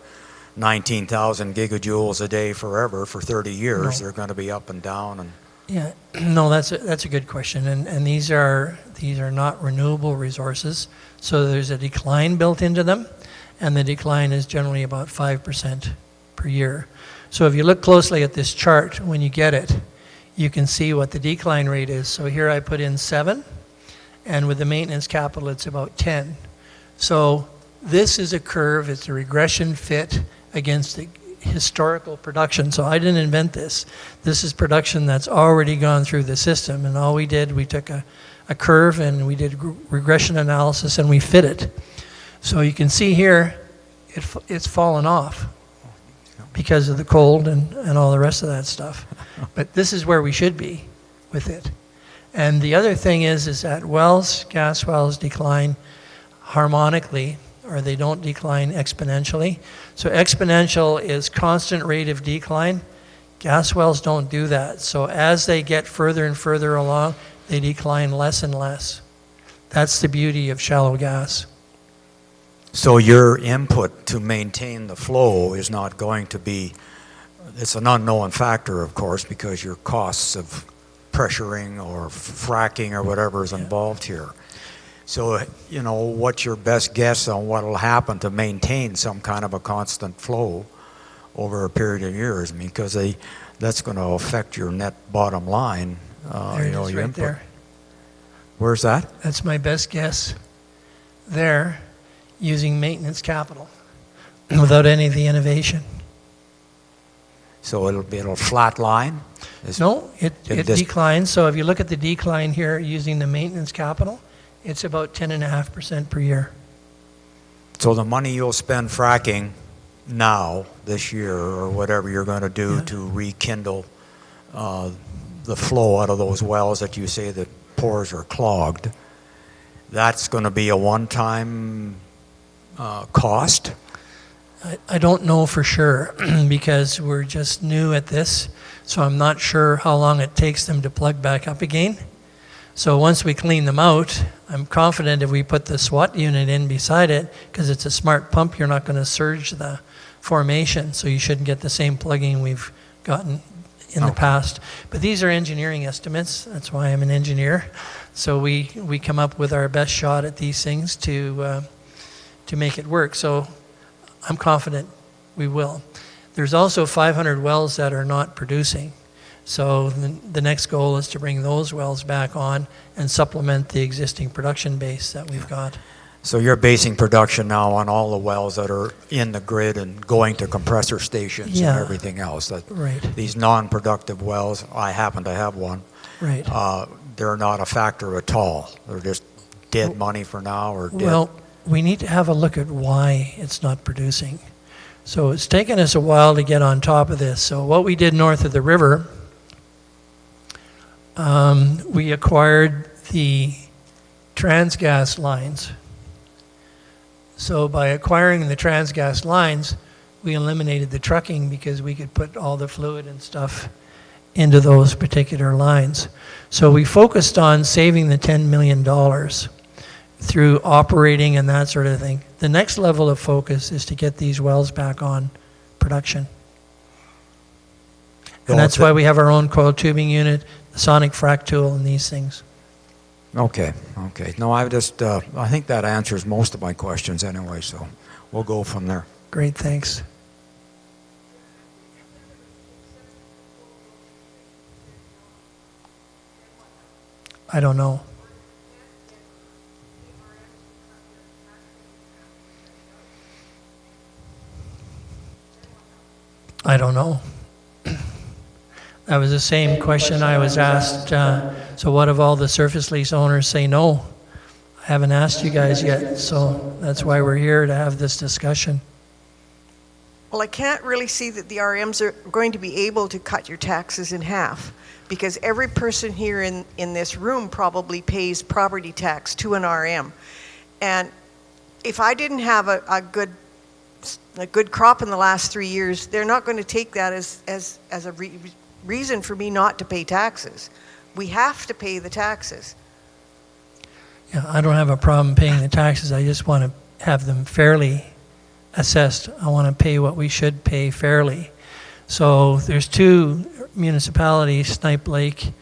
19,000 gigajoules a day forever for 30 years. No. They're going to be up and down. And yeah, no, that's a good question, and these are not renewable resources, so there's a decline built into them, and the decline is generally about 5% per year. So if you look closely at this chart, when you get it, you can see what the decline rate is. So here I put in 7, and with the maintenance capital, it's about 10. So this is a curve, it's a regression fit against the historical production. So I didn't invent this. This is production that's already gone through the system, and all we did, we took a curve and we did regression analysis and we fit it. So you can see here, it's fallen off because of the cold and all the rest of that stuff. But this is where we should be with it. And the other thing is that gas wells decline harmonically, or they don't decline exponentially. So exponential is constant rate of decline. Gas wells don't do that. So as they get further and further along, they decline less and less. That's the beauty of shallow gas. So your input to maintain the flow is not going to be, it's an unknown factor, of course, because your costs of pressuring or fracking or whatever is involved here. So, what's your best guess on what will happen to maintain some kind of a constant flow over a period of years? I mean, because that's going to affect your net bottom line. There it is, your right input. there. Where's that? That's my best guess there, using maintenance capital without any of the innovation. So it'll flat line? No, it declines. So if you look at the decline here using the maintenance capital, it's about 10.5% per year. So the money you'll spend fracking now, this year, or whatever you're going to do to rekindle the flow out of those wells that you say the pores are clogged, that's going to be a one-time cost? I don't know for sure because we're just new at this, so I'm not sure how long it takes them to plug back up again. So once we clean them out, I'm confident if we put the SWAT unit in beside it, because it's a smart pump, you're not going to surge the formation, so you shouldn't get the same plugging we've gotten in the past. But these are engineering estimates. That's why I'm an engineer. So we come up with our best shot at these things to make it work. So I'm confident we will. There's also 500 wells that are not producing. So the next goal is to bring those wells back on and supplement the existing production base that we've got. So you're basing production now on all the wells that are in the grid and going to compressor stations Yeah. and everything else. Right. These non-productive wells, I happen to have one, Right. they're not a factor at all. They're just dead money for now or dead. Well, we need to have a look at why it's not producing. So it's taken us a while to get on top of this. So what we did north of the river, we acquired the transgas lines. So by acquiring the transgas lines, we eliminated the trucking because we could put all the fluid and stuff into those particular lines. So we focused on saving the $10 million through operating and that sort of thing. The next level of focus is to get these wells back on production. And that's why we have our own coiled tubing unit, the sonic frac tool, and these things. Okay. No, I think that answers most of my questions anyway, so we'll go from there. Great, thanks. I don't know. I don't know. That was the same question I was asked. So what if all the surface lease owners say no? I haven't asked you guys yet, so that's why we're here, to have this discussion. Well, I can't really see that the RMs are going to be able to cut your taxes in half, because every person here in this room probably pays property tax to an RM. And if I didn't have a good crop in the last 3 years, they're not going to take that as a reason for me not to pay taxes. We have to pay the taxes. Yeah, I don't have a problem paying the taxes. I just want to have them fairly assessed. I want to pay what we should pay fairly. So there's two municipalities, Snipe Lake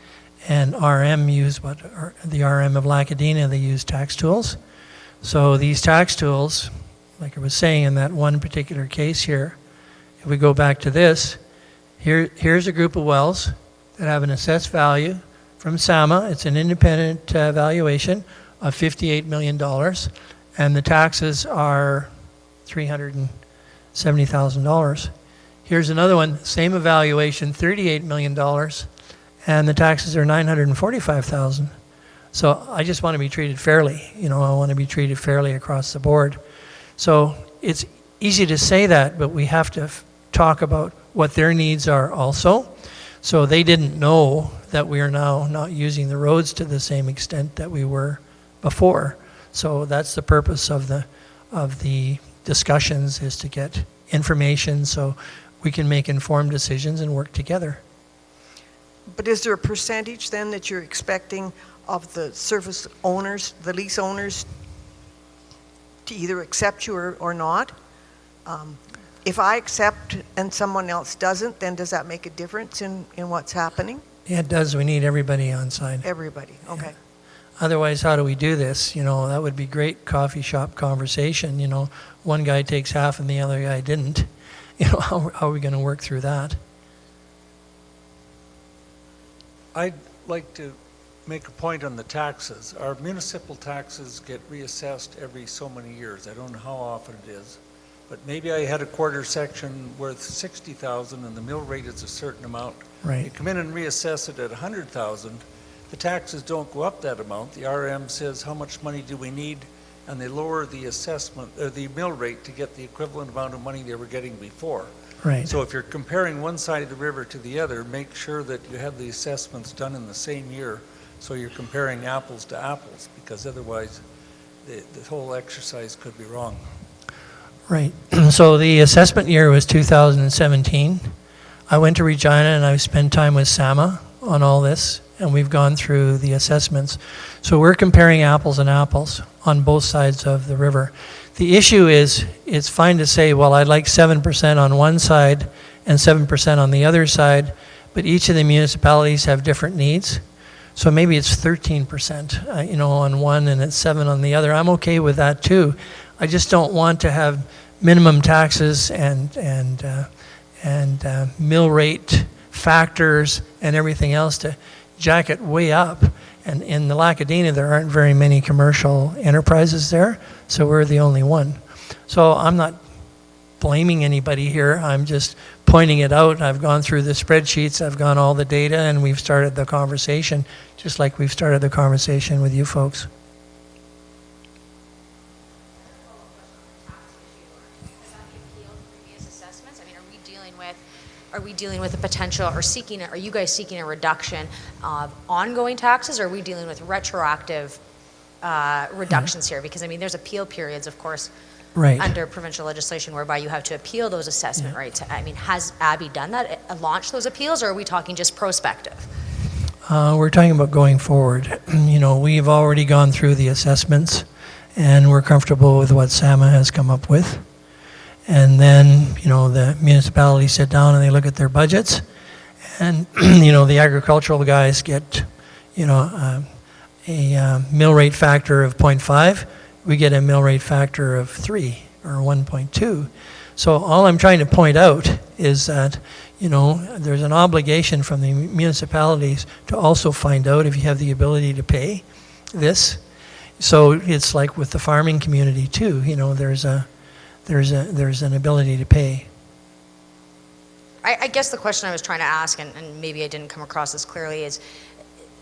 and RM, use the RM of Lacadena, they use tax tools. So these tax tools, like I was saying in that one particular case here, if we go back to this, here's a group of wells that have an assessed value from SAMA. It's an independent valuation of $58 million, and the taxes are $370,000. Here's another one, same evaluation, $38 million, and the taxes are $945,000. So I just want to be treated fairly. I want to be treated fairly across the board. So it's easy to say that, but we have to talk about what their needs are also. So they didn't know that we are now not using the roads to the same extent that we were before. So that's the purpose of the discussions, is to get information so we can make informed decisions and work together. But is there a percentage then that you're expecting of the service owners, the lease owners, to either accept you or not? If I accept and someone else doesn't, then does that make a difference in what's happening? Yeah, it does. We need everybody on side. Everybody, okay. Yeah. Otherwise, how do we do this? That would be great coffee shop conversation. One guy takes half and the other guy didn't. How are we going to work through that? I'd like to make a point on the taxes. Our municipal taxes get reassessed every so many years. I don't know how often it is, but maybe I had a quarter section worth $60,000 and the mill rate is a certain amount. Right. You come in and reassess it at $100,000. The taxes don't go up that amount. The RM says, how much money do we need? And they lower the assessment, or the mill rate, to get the equivalent amount of money they were getting before. Right. So if you're comparing one side of the river to the other, make sure that you have the assessments done in the same year, so you're comparing apples to apples, because otherwise the whole exercise could be wrong. Right. So the assessment year was 2017. I went to Regina and I spent time with SAMA on all this, and we've gone through the assessments. So we're comparing apples and apples on both sides of the river. The issue is, it's fine to say, well, I'd like 7% on one side and 7% on the other side, but each of the municipalities have different needs. So maybe it's 13%, on one and it's 7 on the other. I'm okay with that too. I just don't want to have minimum taxes and mill rate factors and everything else to jack it way up. And in the Lacadena, there aren't very many commercial enterprises there, so we're the only one. So I'm not blaming anybody here. I'm just pointing it out. I've gone through the spreadsheets, I've gone all the data, and we've started the conversation, just like we've started the conversation with you folks. Are we dealing with a potential, or are you guys seeking a reduction of ongoing taxes, or are we dealing with retroactive reductions here? Because, there's appeal periods, of course, right, under provincial legislation whereby you have to appeal those assessment rates. Has Abbey done that, launched those appeals, or are we talking just prospective? We're talking about going forward. We've already gone through the assessments, and we're comfortable with what SAMA has come up with. And then, the municipalities sit down and they look at their budgets, and, the agricultural guys get, a mill rate factor of 0.5. We get a mill rate factor of 3 or 1.2. So all I'm trying to point out is that, there's an obligation from the municipalities to also find out if you have the ability to pay this. So it's like with the farming community too, there's an ability to pay. I guess the question I was trying to ask, and maybe I didn't come across as clearly, is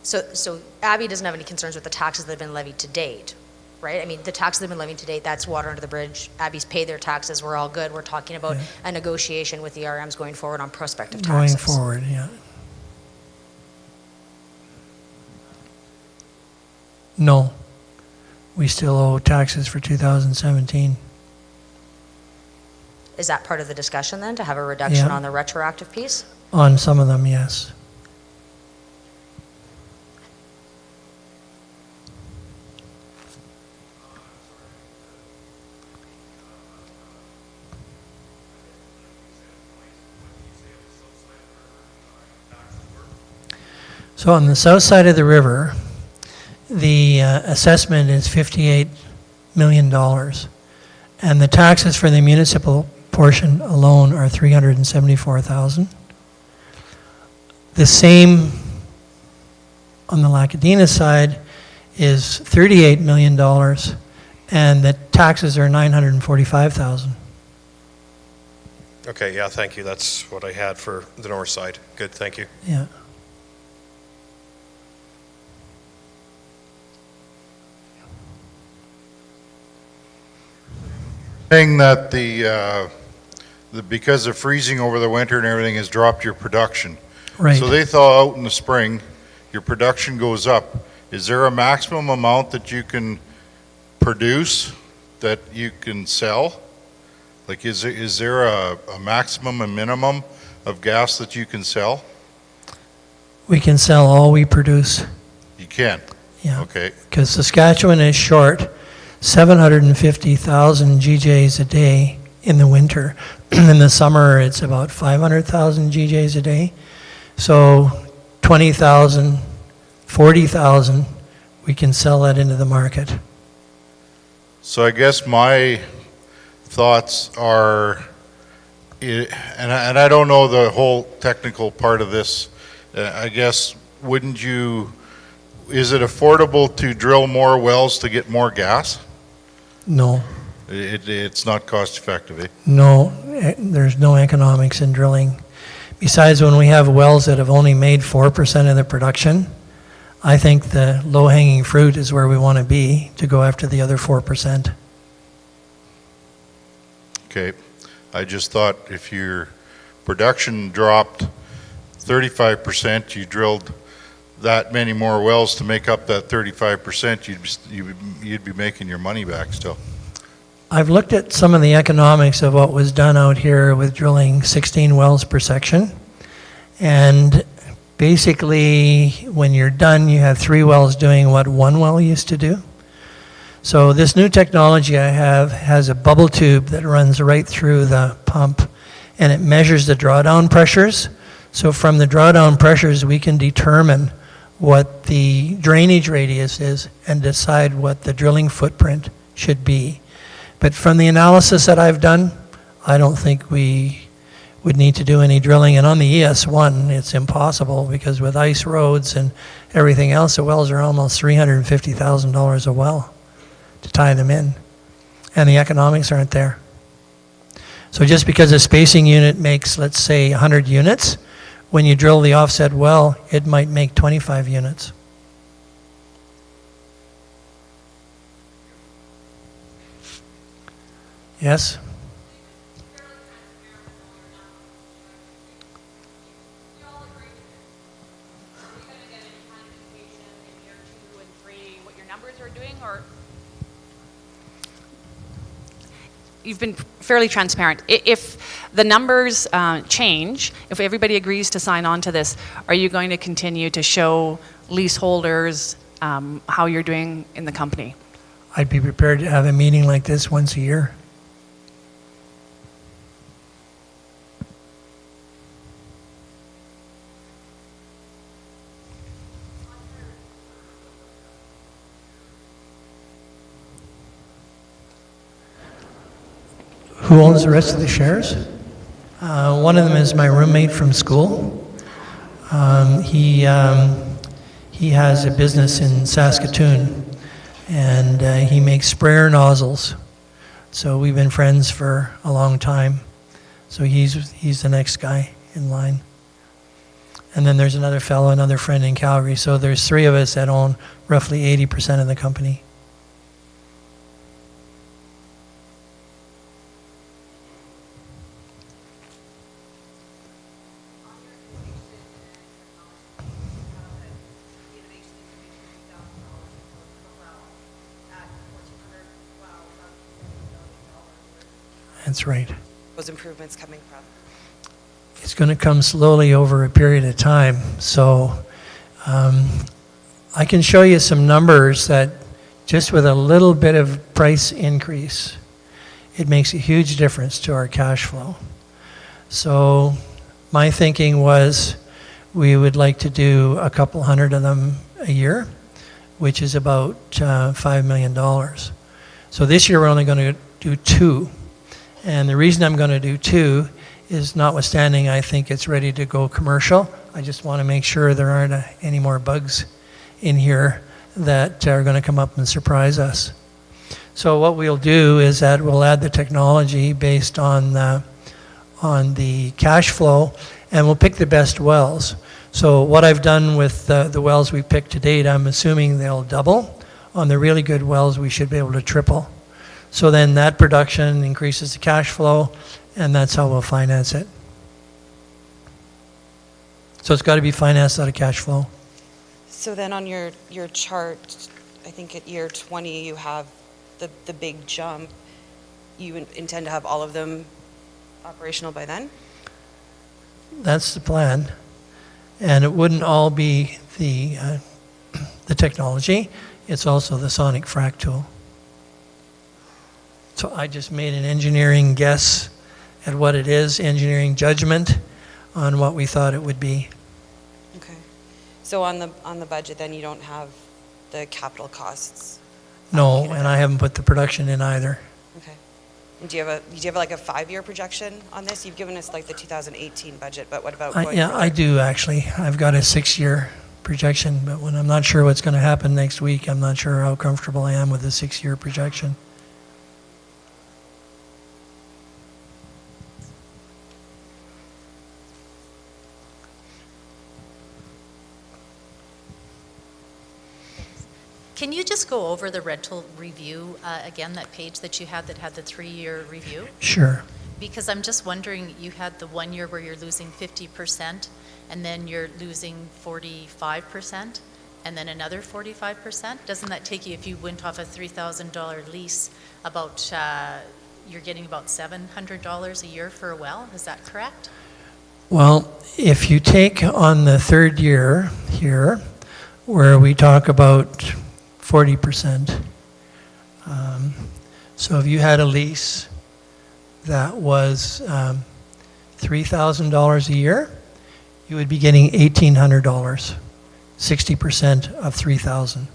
so Abbey doesn't have any concerns with the taxes that have been levied to date, right? The taxes that have been levied to date, that's water under the bridge. Abbey's paid their taxes. We're all good. We're talking about a negotiation with the RMs going forward on prospective taxes. Going forward, yeah. No. We still owe taxes for 2017. Is that part of the discussion then, to have a reduction on the retroactive piece? On some of them, yes. So on the south side of the river, the assessment is $58 million, and the taxes for the municipal portion alone are $374,000. The same on the Lacadena side is $38 million, and the taxes are $945,000. Okay, yeah, thank you. That's what I had for the north side. Good, thank you. Yeah. Saying that because of freezing over the winter and everything has dropped your production. Right. So they thaw out in the spring, your production goes up. Is there a maximum amount that you can produce that you can sell? Like, is there a maximum and minimum of gas that you can sell? We can sell all we produce. You can? Yeah. Okay. Because Saskatchewan is short 750,000 GJs a day in the winter. In the summer, it's about 500,000 GJs a day. So 20,000, 40,000, we can sell that into the market. So I guess my thoughts are, and I don't know the whole technical part of this, I guess, is it affordable to drill more wells to get more gas? No. It's not cost effective, eh? No, there's no economics in drilling. Besides, when we have wells that have only made 4% of the production, I think the low-hanging fruit is where we want to be to go after the other 4%. Okay. I just thought if your production dropped 35%, you drilled that many more wells to make up that 35%, you'd be making your money back still. I've looked at some of the economics of what was done out here with drilling 16 wells per section, and basically, when you're done, you have 3 wells doing what 1 well used to do. So this new technology I have has a bubble tube that runs right through the pump, and it measures the drawdown pressures. So from the drawdown pressures, we can determine what the drainage radius is and decide what the drilling footprint should be. But from the analysis that I've done, I don't think we would need to do any drilling. And on the ES1, it's impossible because with ice roads and everything else, the wells are almost $350,000 a well to tie them in. And the economics aren't there. So just because a spacing unit makes, let's say, 100 units, when you drill the offset well, it might make 25 units. Yes? What your numbers are doing, or you've been fairly transparent. If the numbers change, if everybody agrees to sign on to this, are you going to continue to show leaseholders how you're doing in the company? I'd be prepared to have a meeting like this once a year. Who owns the rest of the shares? One of them is my roommate from school. He has a business in Saskatoon, and he makes sprayer nozzles. So we've been friends for a long time. So he's the next guy in line. And then there's another fellow, another friend in Calgary. So there's 3 of us that own roughly 80% of the company. That's right. Those improvements coming from? It's going to come slowly over a period of time. So I can show you some numbers that just with a little bit of price increase, it makes a huge difference to our cash flow. So my thinking was we would like to do a couple hundred of them a year, which is about $5 million. So this year we're only going to do 2. And the reason I'm going to do 2 is notwithstanding I think it's ready to go commercial. I just want to make sure there aren't any more bugs in here that are going to come up and surprise us. So what we'll do is that we'll add the technology based on the cash flow, and we'll pick the best wells. So what I've done with the wells we picked to date, I'm assuming they'll double. On the really good wells, we should be able to triple. So then that production increases the cash flow, and that's how we'll finance it. So it's got to be financed out of cash flow. So then on your chart, I think at year 20, you have the big jump. You intend to have all of them operational by then? That's the plan. And it wouldn't all be the technology. It's also the sonic frac tool. So I just made an engineering guess at what it is, engineering judgment on what we thought it would be. Okay. So on the budget, then you don't have the capital costs? No, and I haven't put the production in either. Okay. And do you have like a 5-year projection on this? You've given us like the 2018 budget, but what about going Yeah, forward? I do actually. I've got a 6-year projection, but when I'm not sure what's going to happen next week, I'm not sure how comfortable I am with the 6-year projection. Can you just go over the rental review again, that page that you had that had the 3-year review? Sure. Because I'm just wondering, you had the 1 year where you're losing 50%, and then you're losing 45%, and then another 45%? Doesn't that take you, if you went off a $3,000 lease, about, you're getting about $700 a year for a well? Is that correct? Well, if you take on the third year here, where we talk about 40%, so if you had a lease that was $3,000 a year, you would be getting $1,800, 60% of $3,000.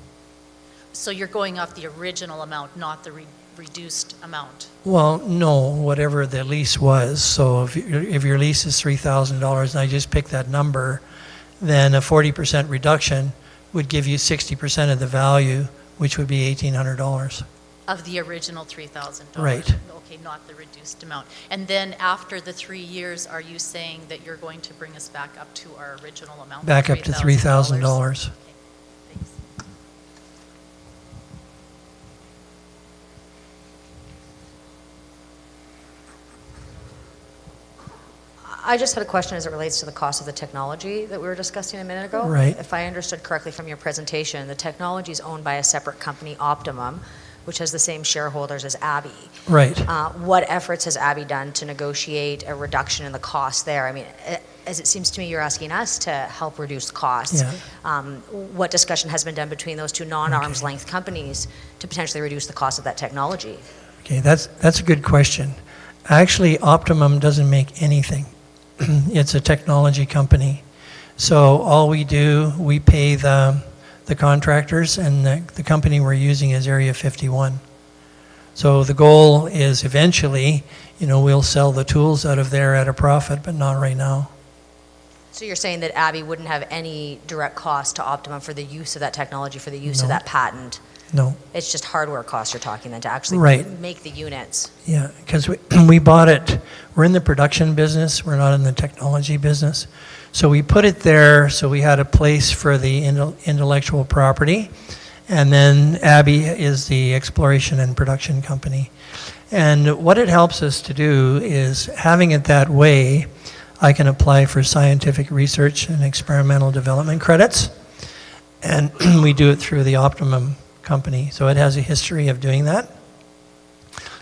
So you're going off the original amount, not the reduced amount? Well, no, whatever the lease was. So if your lease is $3,000 and I just picked that number, then a 40% reduction would give you 60% of the value, which would be $1,800. Of the original $3,000? Right. Okay, not the reduced amount. And then after the 3 years, are you saying that you're going to bring us back up to our original amount? Back up to $3,000. Okay, thanks. I just had a question as it relates to the cost of the technology that we were discussing a minute ago. Right. If I understood correctly from your presentation, the technology is owned by a separate company, Optimum, which has the same shareholders as Abbey. Right. What efforts has Abbey done to negotiate a reduction in the cost there? I mean, as it seems to me, you're asking us to help reduce costs. Yeah. What discussion has been done between those two non-arm's length companies to potentially reduce the cost of that technology? Okay, that's a good question. Actually, Optimum doesn't make anything. It's a technology company. So all we do, we pay the contractors, and the company we're using is Area 51. So the goal is eventually, we'll sell the tools out of there at a profit, but not right now. So you're saying that Abbey wouldn't have any direct cost to Optimum for the use of that technology, for the use of that patent? No. It's just hardware costs you're talking then to actually make the units? Yeah, because we bought it. We're in the production business. We're not in the technology business. So we put it there so we had a place for the intellectual property. And then Abbey is the exploration and production company. And what it helps us to do is, having it that way, I can apply for scientific research and experimental development credits. And we do it through the Optimum company. So it has a history of doing that.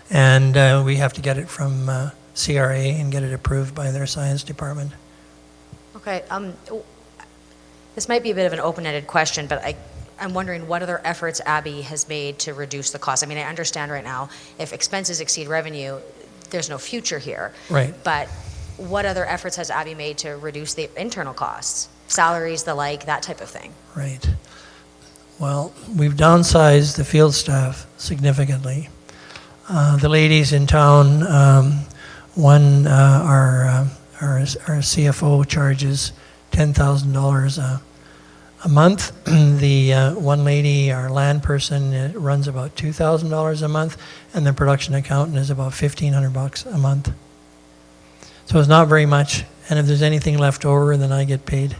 And we have to get it from CRA and get it approved by their science department. Okay. This might be a bit of an open-ended question, but I'm wondering what other efforts Abbey has made to reduce the cost. I mean, I understand right now, if expenses exceed revenue, there's no future here. Right. But what other efforts has Abbey made to reduce the internal costs? Salaries, the like, that type of thing? Right. Well, we've downsized the field staff significantly. The ladies in town, our CFO charges $10,000 a month. The one lady, our land person, runs about $2,000 a month, and the production accountant is about $1,500 a month. So it's not very much, and if there's anything left over, then I get paid.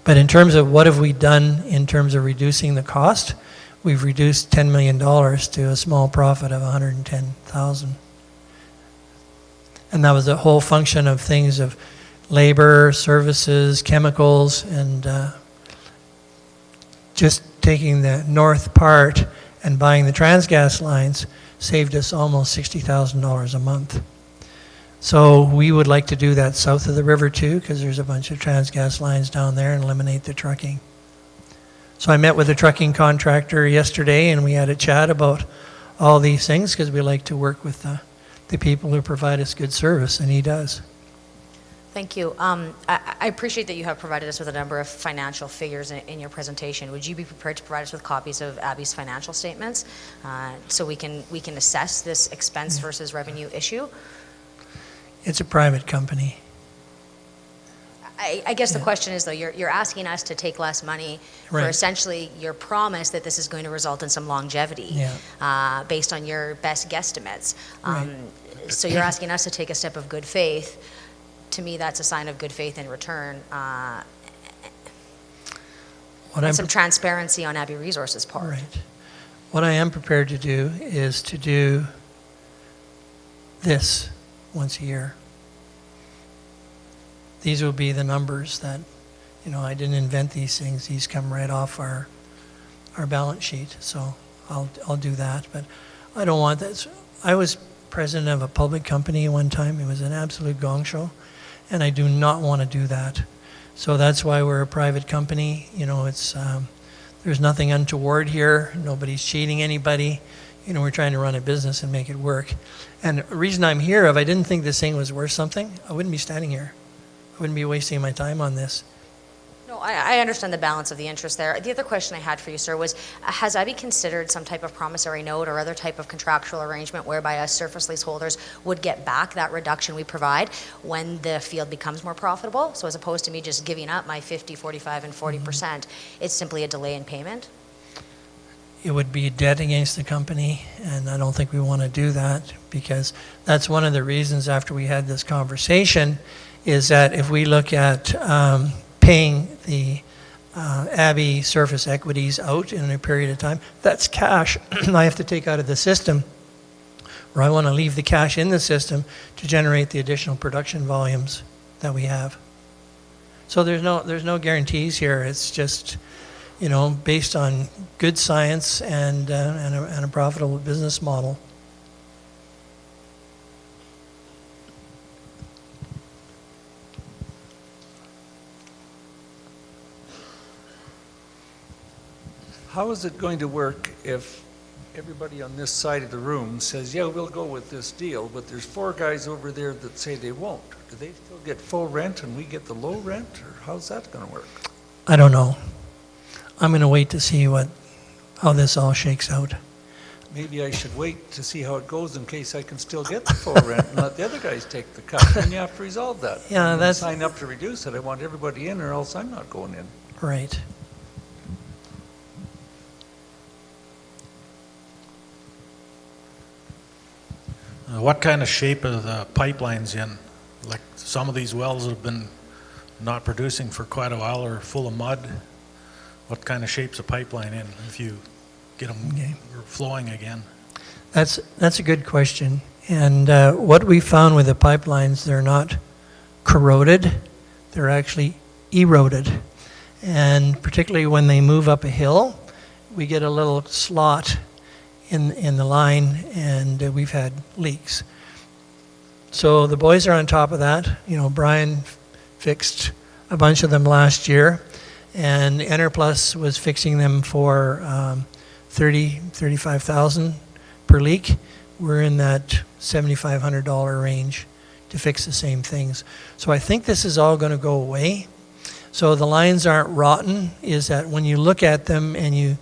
But in terms of what have we done in terms of reducing the cost, we've reduced $10 million to a small profit of $110,000. And that was a whole function of things of labor, services, chemicals, and just taking the north part and buying the transgas lines saved us almost $60,000 a month. So we would like to do that south of the river too, because there's a bunch of transgas lines down there, and eliminate the trucking. So I met with a trucking contractor yesterday, and we had a chat about all these things, because we like to work with the people who provide us good service, and he does. Thank you. I appreciate that you have provided us with a number of financial figures in your presentation. Would you be prepared to provide us with copies of Abbey's financial statements so we can assess this expense versus revenue issue? It's a private company. I guess the question is, though, you're asking us to take less money for essentially your promise that this is going to result in some longevity based on your best guesstimates. So you're asking us to take a step of good faith. To me, that's a sign of good faith in return. And some transparency on Abbey Resources' part. Right. What I am prepared to do is to do this once a year. These will be the numbers that, I didn't invent these things. These come right off our balance sheet. So I'll do that. But I don't want that. I was president of a public company one time. It was an absolute gong show, and I do not want to do that. So that's why we're a private company. You know, it's there's nothing untoward here. Nobody's cheating anybody. You know, we're trying to run a business and make it work. And the reason I'm here, if I didn't think this thing was worth something, I wouldn't be standing here. I wouldn't be wasting my time on this. No, I understand the balance of the interest there. The other question I had for you, sir, was has Abbey considered some type of promissory note or other type of contractual arrangement whereby us surface leaseholders would get back that reduction we provide when the field becomes more profitable? So as opposed to me just giving up my 50, 45, and 40%, it's simply a delay in payment? It would be a debt against the company, and I don't think we want to do that, because that's one of the reasons after we had this conversation is that if we look at paying the Abbey surface equities out in a period of time, that's cash I have to take out of the system, or I want to leave the cash in the system to generate the additional production volumes that we have. So there's no guarantees here. It's just, you know, based on good science and a profitable business model. How is it going to work if everybody on this side of the room says, yeah, we'll go with this deal, but there's 4 guys over there that say they won't? Do they still get full rent and we get the low rent, or how's that going to work? I don't know. I'm going to wait to see how this all shakes out. Maybe I should wait to see how it goes in case I can still get the full rent and let the other guys take the cut. Then you have to resolve that. Yeah, that's... Sign up to reduce it. I want everybody in, or else I'm not going in. Right. What kind of shape are the pipelines in? Like some of these wells have been not producing for quite a while or full of mud. What kind of shape's a pipeline in if you get them flowing again? That's a good question. And what we found with the pipelines, they're not corroded, they're actually eroded. And particularly when they move up a hill, we get a little slot in the line, and we've had leaks. So the boys are on top of that. You know, Brian fixed a bunch of them last year, and Enerplus was fixing them for $35,000 per leak. We're in that $7,500 range to fix the same things. So I think this is all going to go away. So the lines aren't rotten, is that when you look at them and you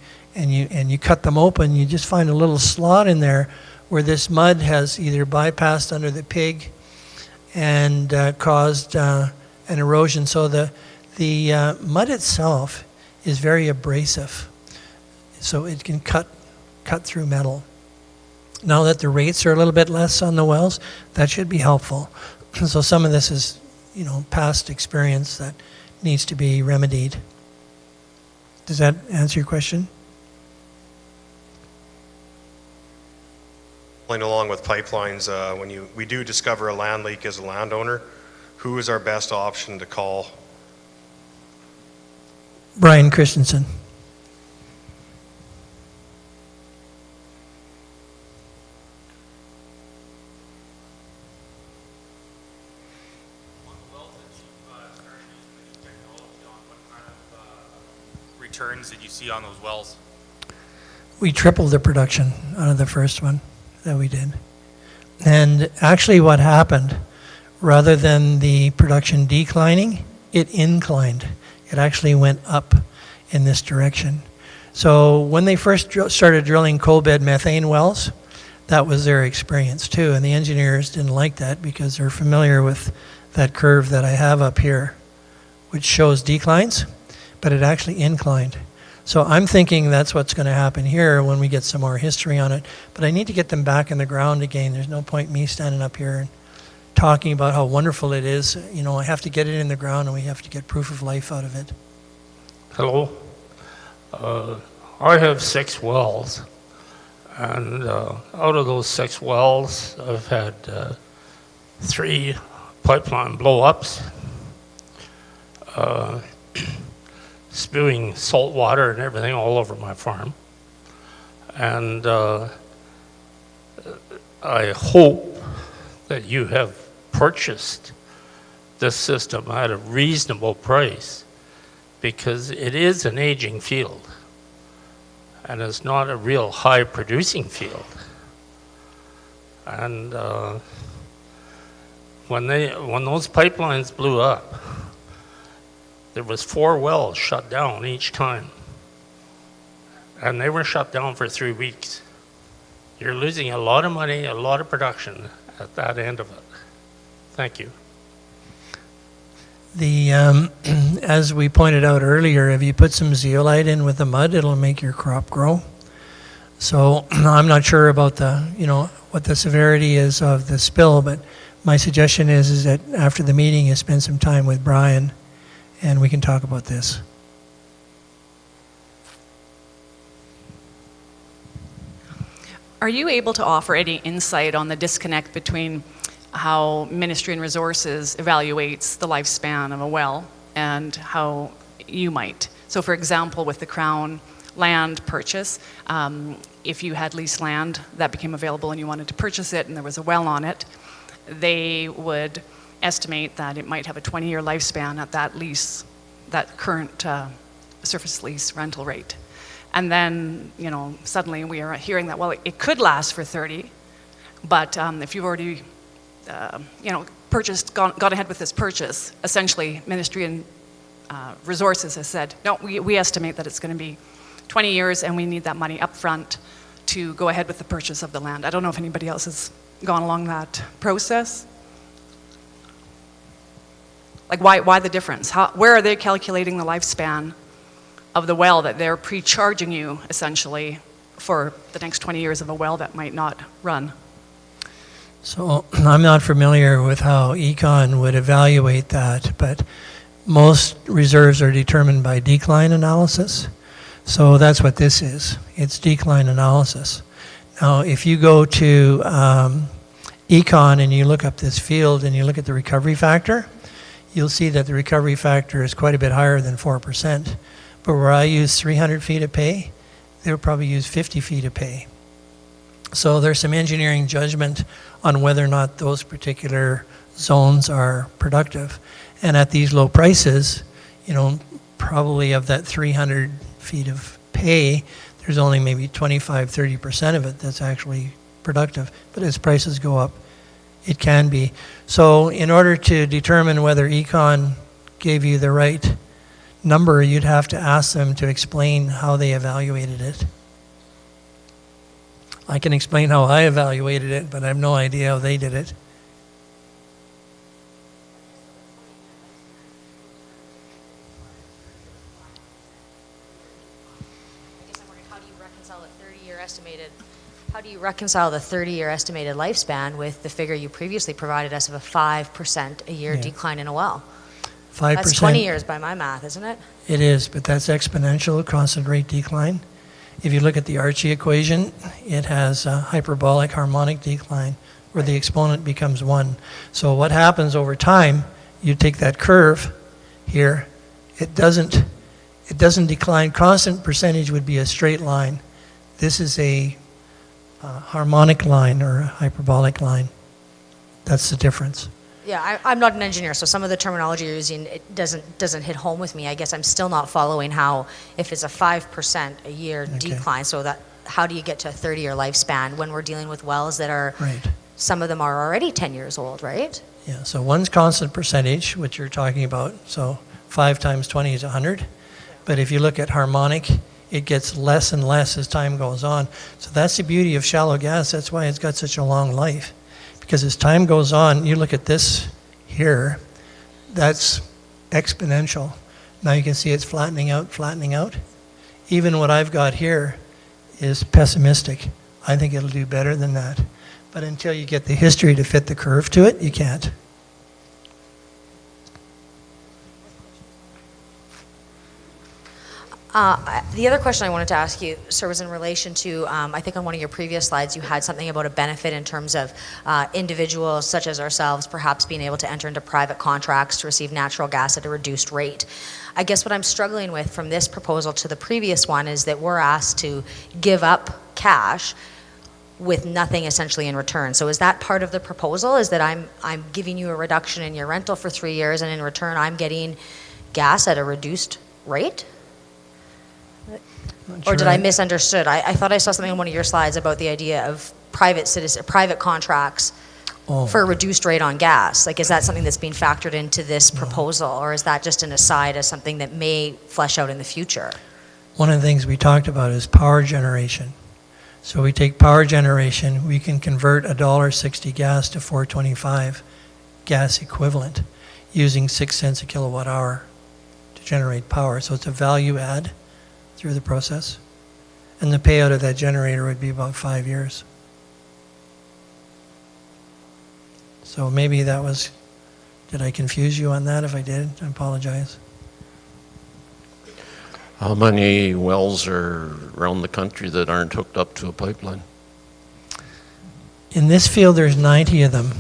cut them open, you just find a little slot in there where this mud has either bypassed under the pig and caused an erosion. So the mud itself is very abrasive, so it can cut through metal. Now that the rates are a little bit less on the wells, that should be helpful. So some of this is, you know, past experience that needs to be remedied. Does that answer your question? Along with pipelines, when we do discover a land leak as a landowner, who is our best option to call? Brian Christensen. Returns did you see on those wells? We tripled the production out of the first one that we did. And actually what happened, rather than the production declining, it inclined. It actually went up in this direction. So when they first started drilling coal bed methane wells, that was their experience too. And the engineers didn't like that because they're familiar with that curve that I have up here, which shows declines, but it actually inclined. So I'm thinking that's what's going to happen here when we get some more history on it. But I need to get them back in the ground again. There's no point me standing up here and talking about how wonderful it is. You know, I have to get it in the ground, and we have to get proof of life out of it. Hello. I have 6 wells, and out of those 6 wells, I've had 3 pipeline blow-ups, spewing salt water and everything all over my farm. And I hope that you have purchased this system at a reasonable price, because it is an aging field and it's not a real high producing field. And when those pipelines blew up, there was 4 wells shut down each time, and they were shut down for 3 weeks. You're losing a lot of money, a lot of production at that end of it. Thank you. As we pointed out earlier, if you put some zeolite in with the mud, it'll make your crop grow. So I'm not sure about what the severity is of the spill, but my suggestion is that after the meeting, you spend some time with Brian, and we can talk about this. Are you able to offer any insight on the disconnect between how Ministry and Resources evaluates the lifespan of a well and how you might? So for example, with the Crown land purchase, if you had leased land that became available and you wanted to purchase it and there was a well on it, they would estimate that it might have a 20-year lifespan at that lease, that current surface lease rental rate. And then, suddenly we are hearing that, well, it could last for 30, but if you've already, purchased, gone ahead with this purchase, essentially Ministry and Resources has said, no, we estimate that it's going to be 20 years and we need that money up front to go ahead with the purchase of the land. I don't know if anybody else has gone along that process. Like, why the difference? Where are they calculating the lifespan of the well that they're pre-charging you, essentially, for the next 20 years of a well that might not run? So I'm not familiar with how Econ would evaluate that, but most reserves are determined by decline analysis. So that's what this is. It's decline analysis. Now, if you go to Econ and you look up this field and you look at the recovery factor, you'll see that the recovery factor is quite a bit higher than 4%. But where I use 300 feet of pay, they'll probably use 50 feet of pay. So there's some engineering judgment on whether or not those particular zones are productive. And at these low prices, probably of that 300 feet of pay, there's only maybe 25, 30% of it that's actually productive. But as prices go up, it can be. So in order to determine whether Econ gave you the right number, you'd have to ask them to explain how they evaluated it. I can explain how I evaluated it, but I have no idea how they did it. How do you reconcile the 30-year estimated lifespan with the figure you previously provided us of a 5% a year decline in a well? 5%. That's 20 years by my math, isn't it? It is, but that's exponential constant rate decline. If you look at the Archie equation, it has a hyperbolic harmonic decline where the exponent becomes 1. So what happens over time, you take that curve here, it doesn't decline. Constant percentage would be a straight line. This is a harmonic line or a hyperbolic line. That's the difference. Yeah, I'm not an engineer, so some of the terminology you're using, it doesn't hit home with me. I guess I'm still not following how, if it's a 5% a year decline, so that how do you get to a 30-year lifespan when we're dealing with wells that are, some of them are already 10 years old, right? Yeah, so one's constant percentage, which you're talking about, so 5 times 20 is 100. But if you look at harmonic, it gets less and less as time goes on. So that's the beauty of shallow gas. That's why it's got such a long life. Because as time goes on, you look at this here, that's exponential. Now you can see it's flattening out, flattening out. Even what I've got here is pessimistic. I think it'll do better than that. But until you get the history to fit the curve to it, you can't. The other question I wanted to ask you, sir, was in relation to, I think on one of your previous slides, you had something about a benefit in terms of individuals such as ourselves perhaps being able to enter into private contracts to receive natural gas at a reduced rate. I guess what I'm struggling with from this proposal to the previous one is that we're asked to give up cash with nothing essentially in return. So is that part of the proposal, is that I'm giving you a reduction in your rental for 3 years, and in return I'm getting gas at a reduced rate? Or did I misunderstood? I thought I saw something on one of your slides about the idea of private contracts for a reduced rate on gas. Like, is that something that's being factored into this proposal, or is that just an aside as something that may flesh out in the future? One of the things we talked about is power generation. So we take power generation, we can convert $1.60 gas to $4.25 gas equivalent using 6 cents a kilowatt hour to generate power. So it's a value add through the process. And the payout of that generator would be about 5 years. So maybe that was, did I confuse you on that? If I did, I apologize. How many wells are around the country that aren't hooked up to a pipeline? In this field, there's 90 of them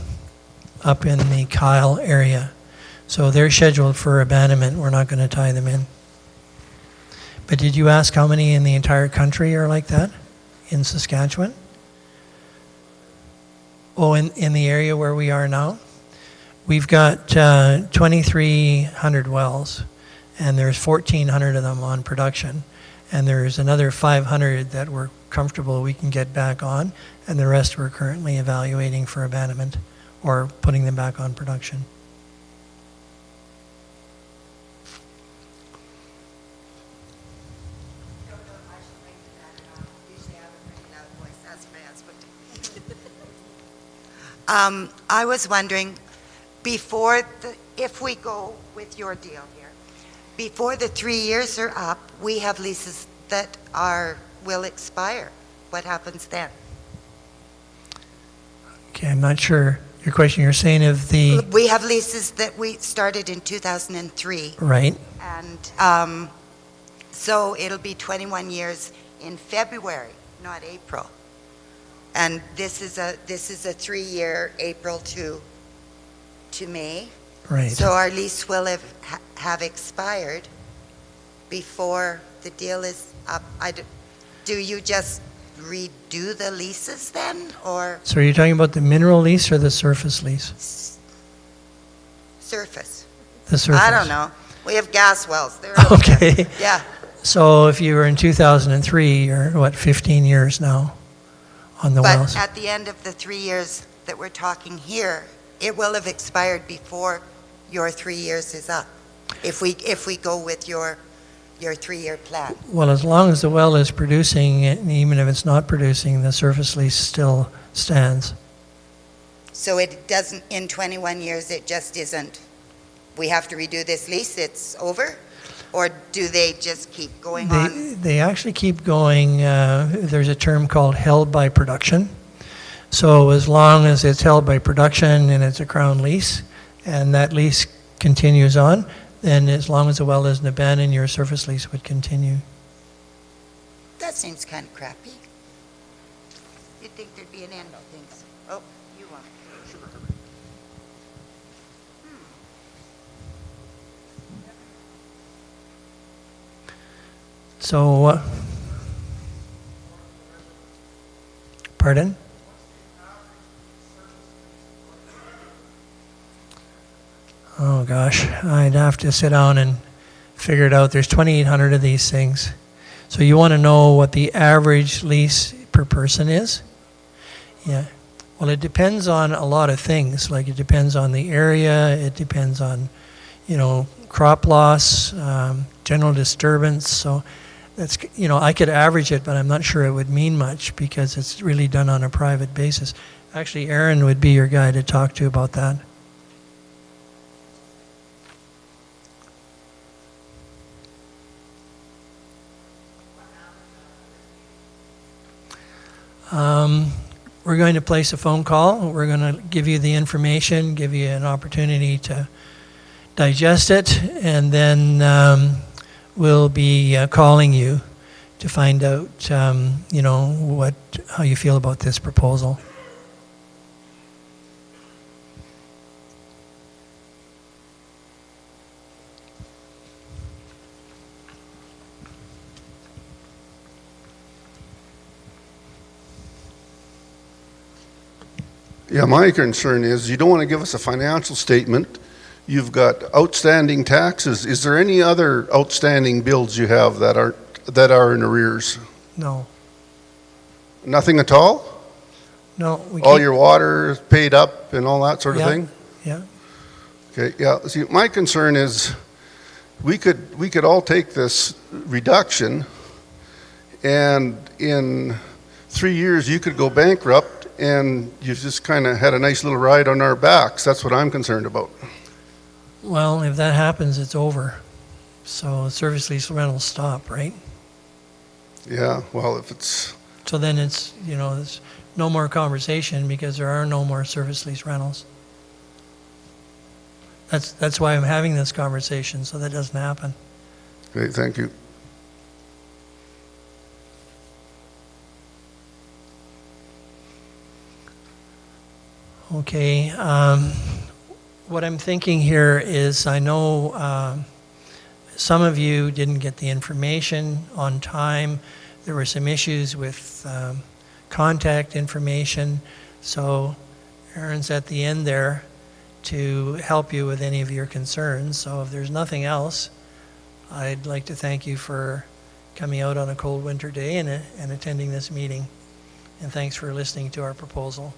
up in the Kyle area. So they're scheduled for abandonment. We're not going to tie them in. But did you ask how many in the entire country are like that in Saskatchewan? Oh, in the area where we are now? We've got 2,300 wells, and there's 1,400 of them on production. And there's another 500 that we're comfortable we can get back on, and the rest we're currently evaluating for abandonment or putting them back on production. I was wondering, if we go with your deal here, before the 3 years are up, we have leases that will expire. What happens then? Okay, I'm not sure your question. You're saying if the... We have leases that we started in 2003. Right. And so it'll be 21 years in February, not April. And this is a 3-year, April to May. Right. So our lease will have expired before the deal is up. Do you just redo the leases then, or? So are you talking about the mineral lease or the surface lease? Surface. The surface. I don't know. We have gas wells. They're okay. Yeah. So if you were in 2003, you're, 15 years now on the wells? But at the end of the 3 years that we're talking here, it will have expired before your 3 years is up, if we go with your 3-year plan. Well, as long as the well is producing, and even if it's not producing, the surface lease still stands. So it doesn't, in 21 years, it just isn't, we have to redo this lease, it's over? Or do they just keep going on? They actually keep going. There's a term called held by production. So as long as it's held by production and it's a crown lease, and that lease continues on, then as long as the well isn't abandoned, your surface lease would continue. That seems kind of crappy. You'd think there'd be an end of things. Oh, you want it. Sure. So, pardon? Oh gosh, I'd have to sit down and figure it out. There's 2,800 of these things. So you want to know what the average lease per person is? Yeah. Well, it depends on a lot of things. Like it depends on the area. It depends on, crop loss, general disturbance. So that's, I could average it, but I'm not sure it would mean much because it's really done on a private basis. Actually, Aaron would be your guy to talk to about that. We're going to place a phone call. We're going to give you the information, give you an opportunity to digest it, and then we'll be calling you to find out, how you feel about this proposal. Yeah, my concern is you don't want to give us a financial statement. You've got outstanding taxes. Is there any other outstanding bills you have that are in arrears? No. Nothing at all? No. All your water is paid up and all that sort of Yeah, thing? yeah. Okay, yeah. See, my concern is we could all take this reduction, and in 3 years you could go bankrupt, and you've just kind of had a nice little ride on our backs. That's what I'm concerned about. Well, if that happens, it's over. So service lease rentals stop, right? Yeah, well, if it's... So then it's, there's no more conversation because there are no more service lease rentals. That's why I'm having this conversation, so that doesn't happen. Okay, thank you. Okay, what I'm thinking here is I know some of you didn't get the information on time. There were some issues with contact information, so Aaron's at the end there to help you with any of your concerns. So if there's nothing else, I'd like to thank you for coming out on a cold winter day and attending this meeting. And thanks for listening to our proposal.